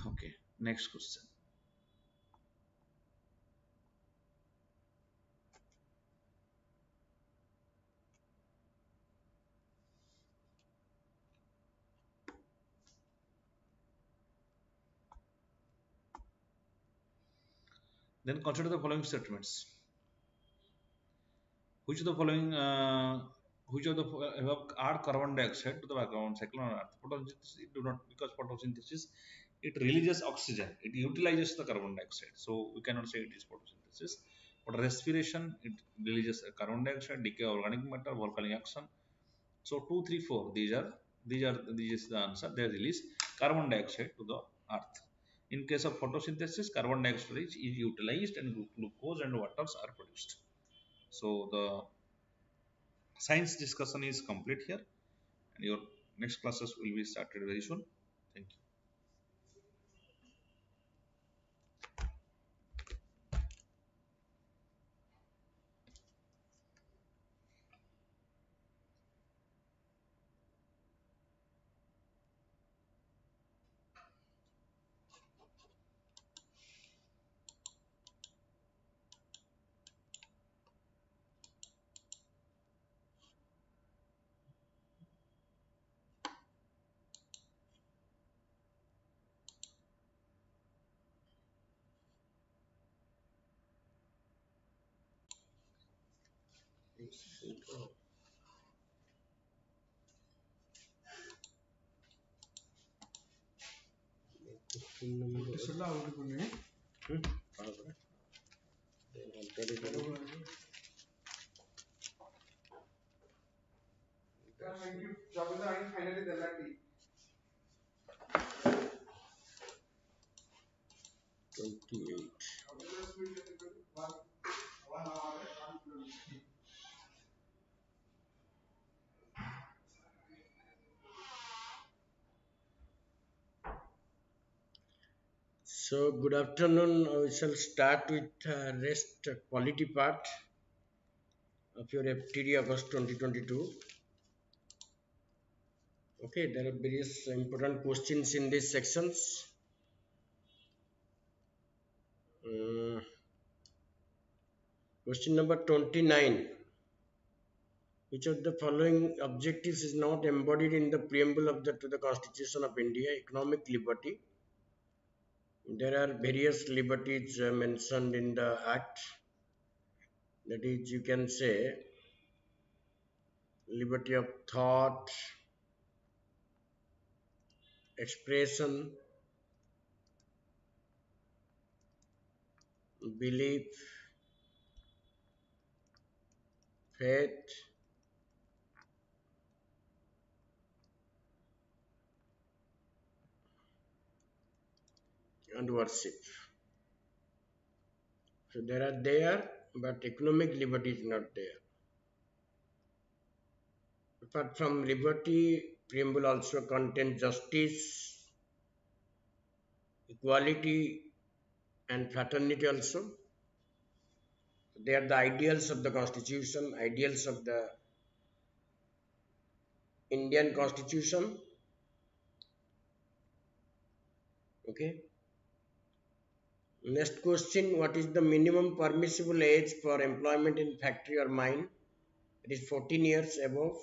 Okay, next question. Then consider the following statements. Which of the following which of the add carbon dioxide to the background cycle on earth? Photosynthesis it do not, because photosynthesis it releases oxygen, it utilizes the carbon dioxide, so we cannot say it is photosynthesis. But respiration, it releases carbon dioxide, decay of organic matter, volcanic action. So 2, 3, 4, these is the answer. They release carbon dioxide to the earth. In case of photosynthesis, carbon dioxide is utilized and glucose and waters are produced. So the science discussion is complete here, and your next classes will be started very soon. Thank you. So good afternoon. We shall start with rest quality part of your FTD August 2022. Okay, there are various important questions in these sections. Question number 29. Which of the following objectives is not embodied in the preamble of to the Constitution of India? Economic liberty. There are various liberties mentioned in the Act. That is, you can say liberty of thought, expression, belief, faith, and worship. So there are there, but economic liberty is not there. Apart from liberty, preamble also contains justice, equality, and fraternity also. They are the ideals of the Constitution, ideals of the Indian Constitution. Okay. Next question, what is the minimum permissible age for employment in factory or mine? It is 14 years above.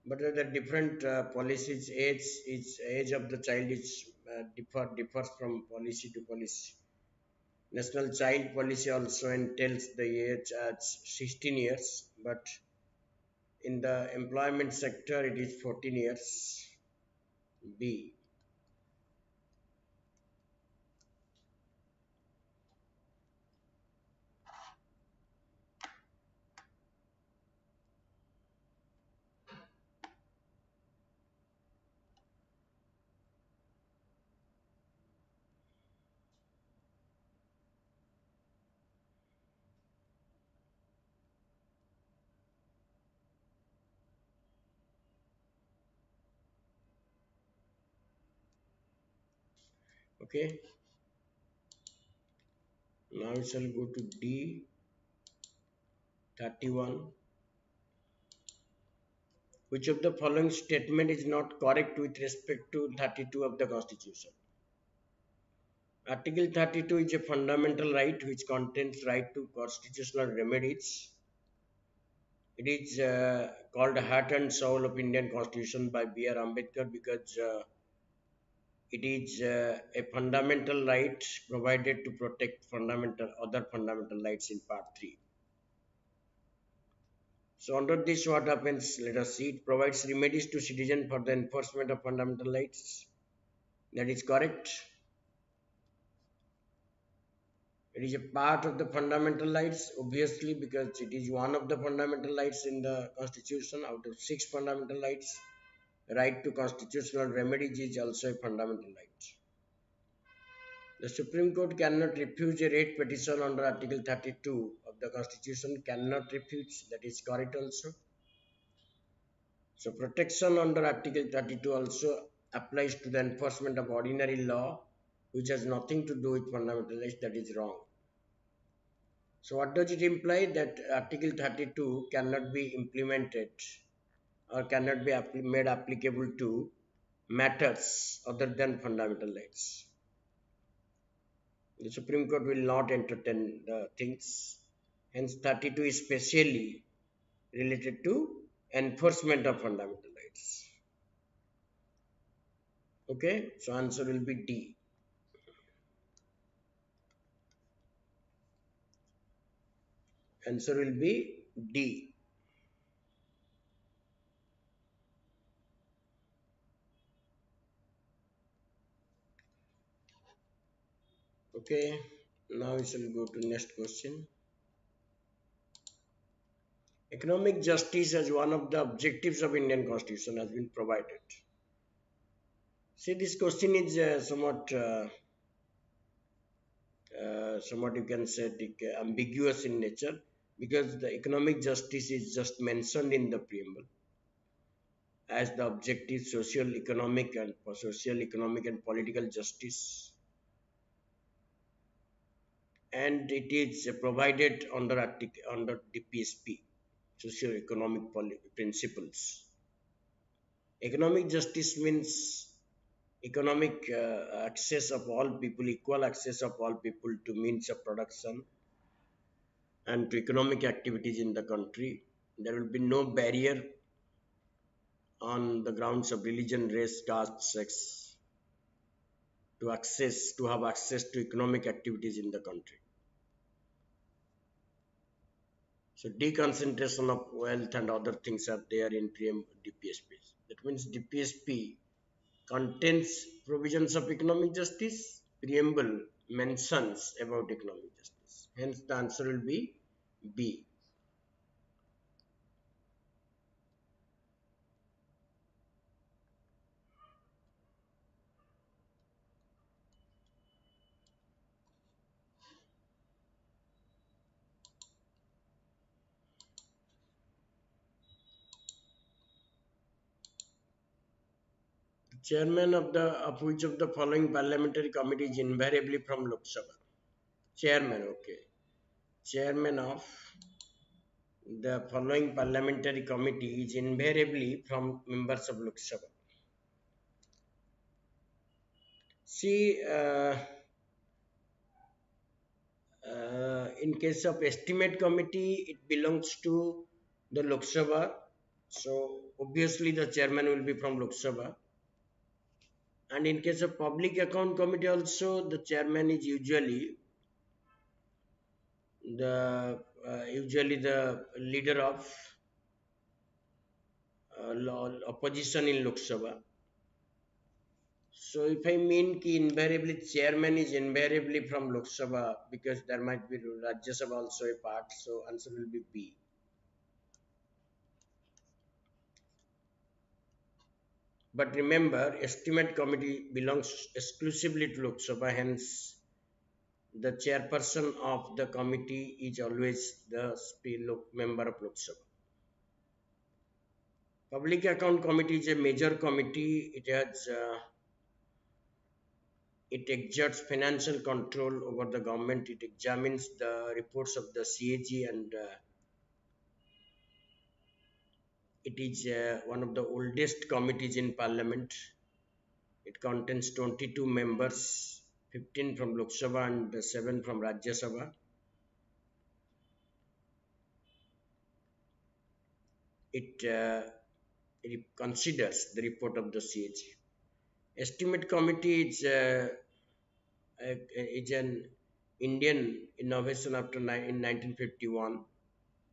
But the different policies, age of the child is differs from policy to policy. National child policy also entails the age as 16 years, but in the employment sector it is 14 years. B. Okay. Now we shall go to D. 31. Which of the following statement is not correct with respect to 32 of the Constitution? Article 32 is a fundamental right which contains right to constitutional remedies. It is called heart and soul of Indian Constitution by B.R. Ambedkar because it is a fundamental right provided to protect other fundamental rights in Part 3. So under this, what happens? Let us see. It provides remedies to citizens for the enforcement of fundamental rights. That is correct. It is a part of the fundamental rights, obviously, because it is one of the fundamental rights in the Constitution out of 6 fundamental rights. Right to constitutional remedies is also a fundamental right. The Supreme Court cannot refuse a writ petition under Article 32 of the Constitution. Cannot refuse. That is correct also. So protection under Article 32 also applies to the enforcement of ordinary law, which has nothing to do with fundamental rights. That is wrong. So what does it imply? That Article 32 cannot be implemented or cannot be made applicable to matters other than fundamental rights. The Supreme Court will not entertain the things. Hence 32 is specially related to enforcement of fundamental rights. Okay, so answer will be D. Answer will be D. Okay, now we shall go to next question. Economic justice as one of the objectives of Indian Constitution has been provided. See, this question is somewhat you can say ambiguous in nature because the economic justice is just mentioned in the preamble as the objective social, economic and political justice, and it is provided under DPSP, socio-economic principles. Economic justice means economic access of all people, equal access of all people to means of production and to economic activities in the country. There will be no barrier on the grounds of religion, race, caste, sex to have access to economic activities in the country. So deconcentration of wealth and other things are there in DPSP. That means DPSP contains provisions of economic justice. Preamble mentions about economic justice. Hence the answer will be B. Chairman of which of the following parliamentary committee is invariably from Lok Sabha? Chairman, okay. Chairman of the following parliamentary committee is invariably from members of Lok Sabha. See, in case of estimate committee, it belongs to the Lok Sabha. So obviously the chairman will be from Lok Sabha. And in case of public account committee also, the chairman is usually the leader of opposition in Lok Sabha. So if I mean ki invariably chairman is invariably from Lok Sabha because there might be Rajya Sabha also a part, so answer will be B. But remember, estimate committee belongs exclusively to Lok Sabha, hence the chairperson of the committee is always the member of Lok Sabha. Public account committee is a major committee. It exerts financial control over the government. It examines the reports of the CAG and It is one of the oldest committees in Parliament. It contains 22 members, 15 from Lok Sabha and 7 from Rajya Sabha. It considers the report of the CAG. Estimate Committee is an Indian innovation in 1951.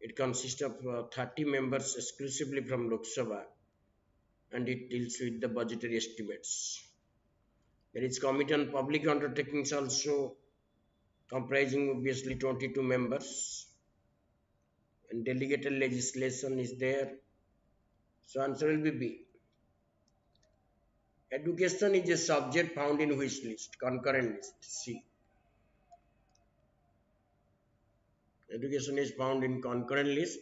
It consists of 30 members exclusively from Lok Sabha, and it deals with the budgetary estimates. There is Committee on Public Undertakings also, comprising obviously 22 members, and delegated legislation is there. So answer will be B. Education is a subject found in which list? Concurrent list. C. Education is found in concurrent list.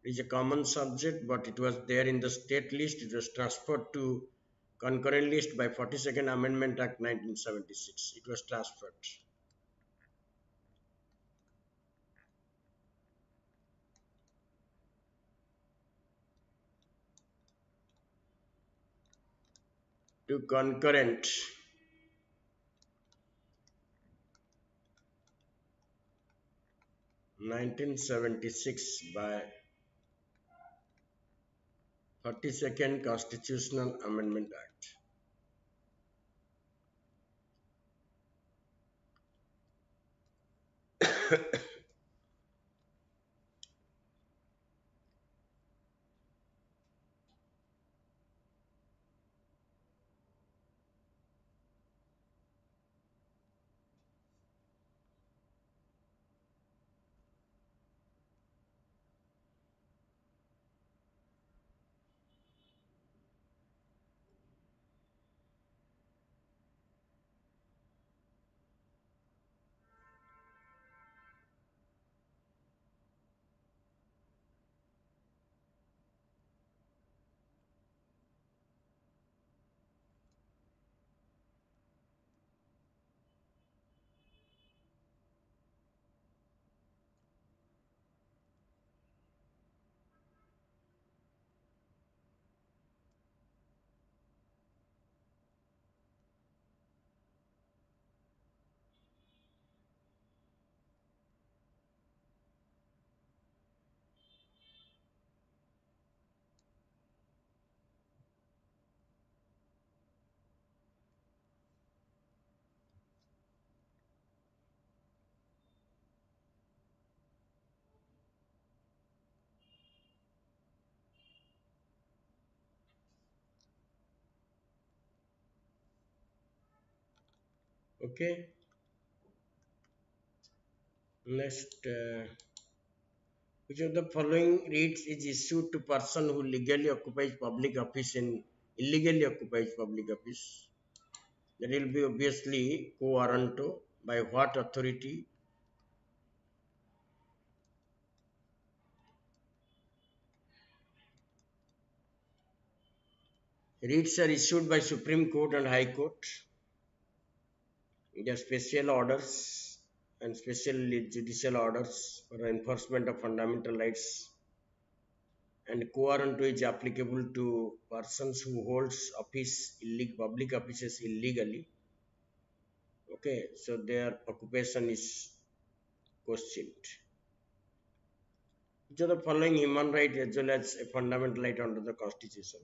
It is a common subject, but it was there in the state list. It was transferred to concurrent list by 42nd Amendment Act 1976. It was transferred. To concurrent. (1976) by 42nd Constitutional Amendment Act. Okay. Next, which of the following reads is issued to person who legally occupies public office in illegally occupies public office? That will be obviously quo warranto. By what authority? Writs are issued by Supreme Court and High Court. There are special orders and special judicial orders for enforcement of fundamental rights, and quo warranto is applicable to persons who holds public offices illegally. Okay, so their occupation is questioned. Which are the following human right as well as a fundamental right under the Constitution?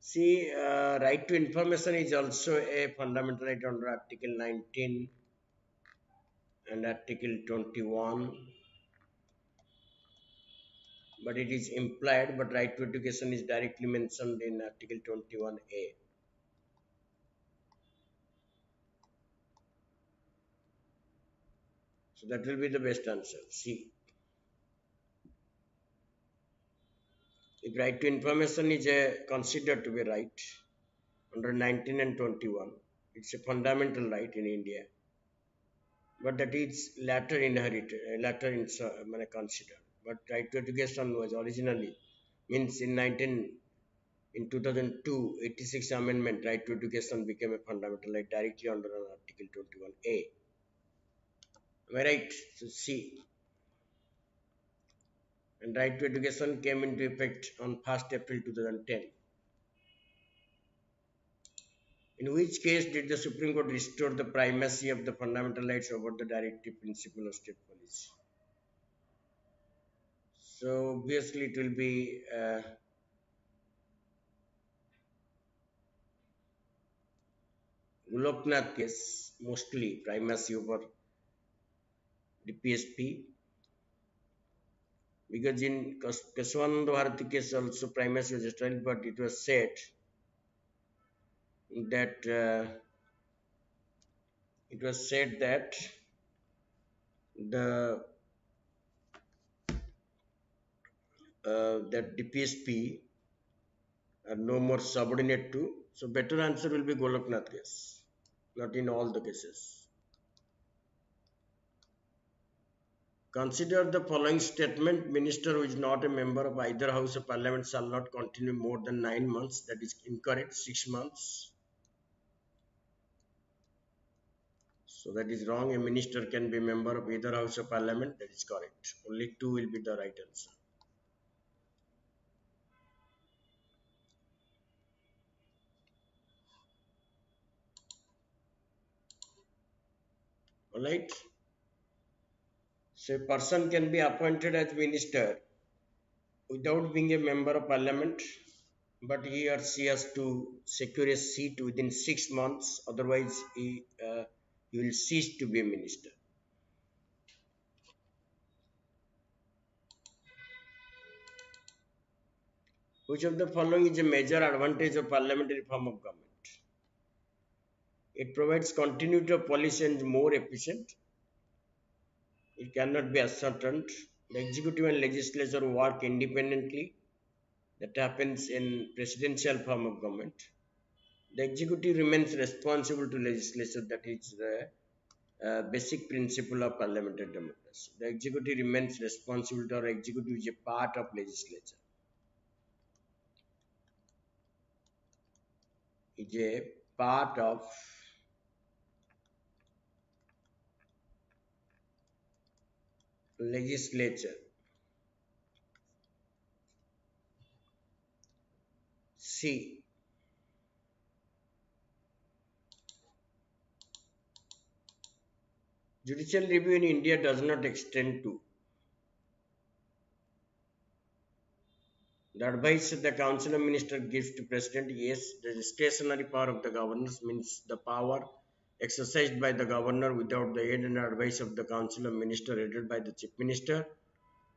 See, right to information is also a fundamental right under Article 19 and Article 21, but it is implied, but right to education is directly mentioned in Article 21A. So that will be the best answer. C. If right to information is considered to be right under 19 and 21, it's a fundamental right in India, but that is later considered. But right to education was originally means in 2002, 86 amendment, right to education became a fundamental right directly under Article 21A. Am I right? So C. and right to education came into effect on 1st April 2010. In which case did the Supreme Court restore the primacy of the fundamental rights over the directive principle of state policy? So obviously it will be Goloknath case, mostly primacy over the PSP, because in Keswananda Bharati case also primacy was established, but it was said that the that DPSP are no more subordinate to. So better answer will be Goloknath case, not in all the cases. Consider the following statement: Minister who is not a member of either House of Parliament shall not continue more than 9 months. That is incorrect. 6 months. So that is wrong. A minister can be a member of either House of Parliament. That is correct. Only 2 will be the right answer. Alright. So a person can be appointed as minister without being a member of parliament, but he or she has to secure a seat within 6 months, otherwise he will cease to be a minister. Which of the following is a major advantage of parliamentary form of government? It provides continuity of policy and is more efficient. It cannot be ascertained. The executive and legislature work independently. That happens in presidential form of government. The executive remains responsible to legislature. That is the basic principle of parliamentary democracy. The executive remains responsible to, or executive is a part of legislature. Is a part of legislature. C. Judicial review in India does not extend to the advice the Council of Ministers gives to President. Yes, the discretionary power of the governors means the power exercised by the governor without the aid and advice of the Council of Ministers headed by the Chief Minister.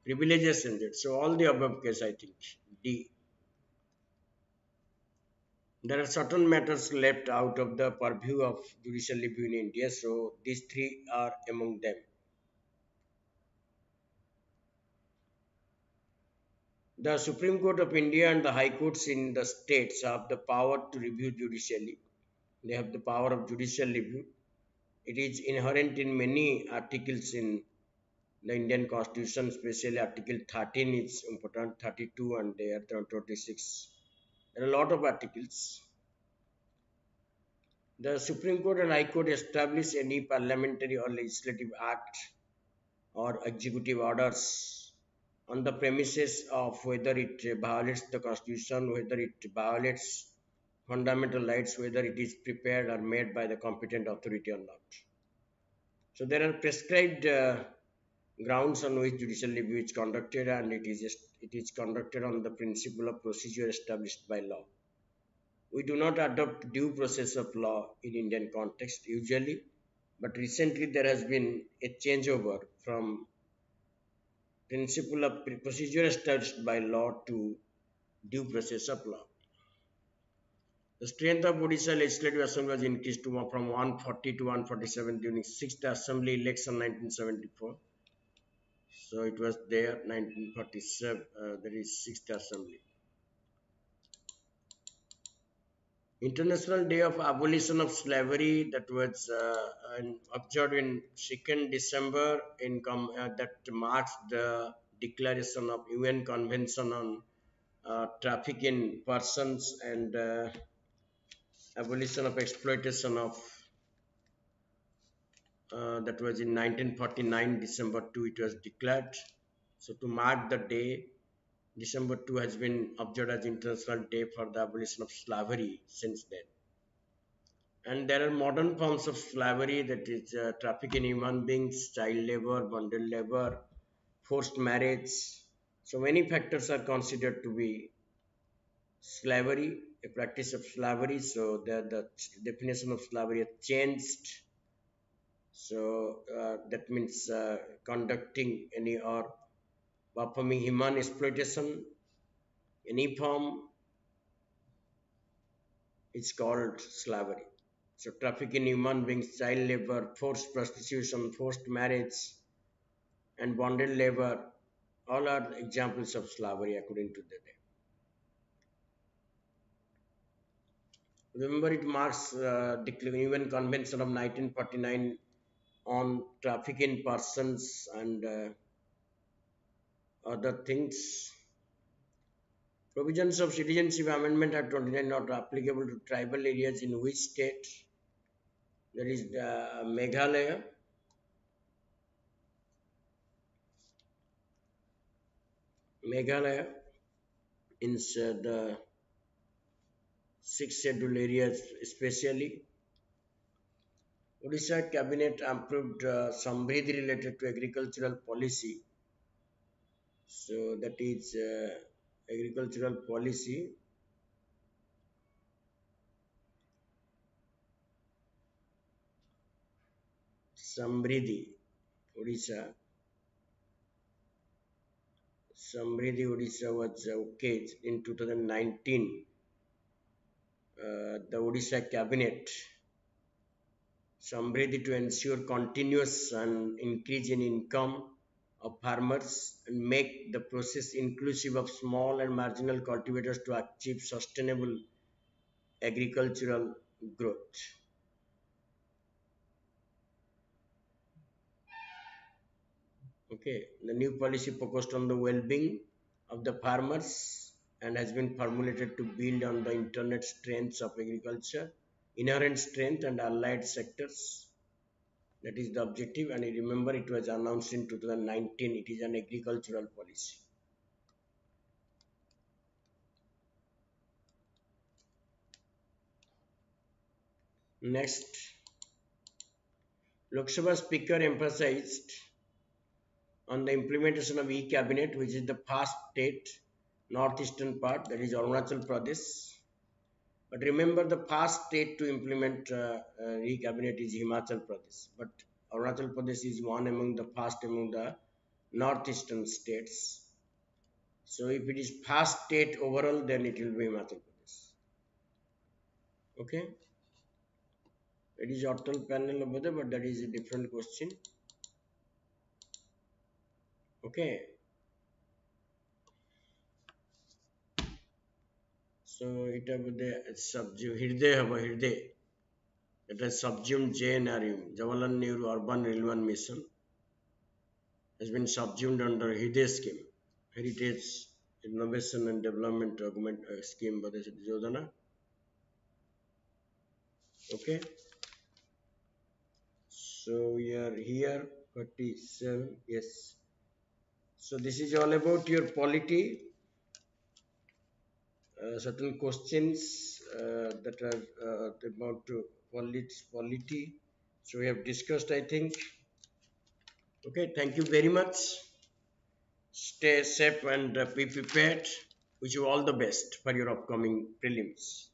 Privileges and it. So all the above case, I think. D. There are certain matters left out of the purview of judicial review in India, so these 3 are among them. The Supreme Court of India and the High Courts in the states have the power to review judicially. They have the power of judicial review. It is inherent in many articles in the Indian Constitution, especially Article 13 is important, 32 and there 26. There are a lot of articles. The Supreme Court and High Court establish any parliamentary or legislative act or executive orders on the premises of whether it violates the Constitution, whether it violates fundamental rights, whether it is prepared or made by the competent authority or not. So there are prescribed grounds on which judicial review is conducted, and it is conducted on the principle of procedure established by law. We do not adopt due process of law in Indian context usually, but recently there has been a changeover from principle of procedure established by law to due process of law. The strength of Odisha Legislative Assembly was increased from 140 to 147 during 6th Assembly election 1974. So it was there 1947, there is 6th Assembly. International Day of Abolition of Slavery, that was observed in 2nd December that marks the declaration of UN Convention on Traffic in Persons and abolition of exploitation of that was in 1949 December 2 it was declared. So to mark the day, December 2 has been observed as International Day for the Abolition of Slavery since then. And there are modern forms of slavery, that is traffic in human beings, child labor, bonded labor, forced marriage. So many factors are considered to be slavery, a practice of slavery. So the definition of slavery has changed. So that means conducting any or performing human exploitation, any form is called slavery. So traffic in human beings, child labor, forced prostitution, forced marriage, and bonded labor, all are examples of slavery according to the day. Remember, it marks UN Convention of 1949 on traffic in persons and other things. Provisions of Citizenship Amendment Act 29 not applicable to tribal areas in which state? That is Meghalaya. Meghalaya in the six scheduled areas especially. Odisha Cabinet approved Samridhi related to agricultural policy. So that is agricultural policy. Samridhi, Odisha. Samridhi, Odisha was okay in 2019. The Odisha Cabinet, Samridhi, to ensure continuous and increase in income of farmers and make the process inclusive of small and marginal cultivators to achieve sustainable agricultural growth. Okay, the new policy focused on the well-being of the farmers and has been formulated to build on the internet strengths of agriculture, inherent strength and allied sectors. That is the objective, and remember it was announced in 2019. It is an agricultural policy. Next, Lok Sabha Speaker emphasized on the implementation of e-cabinet, which is the first state, northeastern part, that is Arunachal Pradesh. But remember, the first state to implement e-cabinet is Himachal Pradesh. But Arunachal Pradesh is one among the first among the northeastern states. So if it is first state overall, then it will be Himachal Pradesh. Okay. It is Atal panel over there, but that is a different question. Okay. So it have the subsume Hirde. It has subsumed JNRU, Jawaharlal Nehru Urban Renewal Mission, has been subsumed under Hirde scheme, Heritage Innovation and Development Augment Scheme by the Yojana. Okay. So we are here 47. Yes. So this is all about your polity. Certain questions that are about to polity. So we have discussed, I think. Okay, thank you very much. Stay safe and be prepared. Wish you all the best for your upcoming prelims.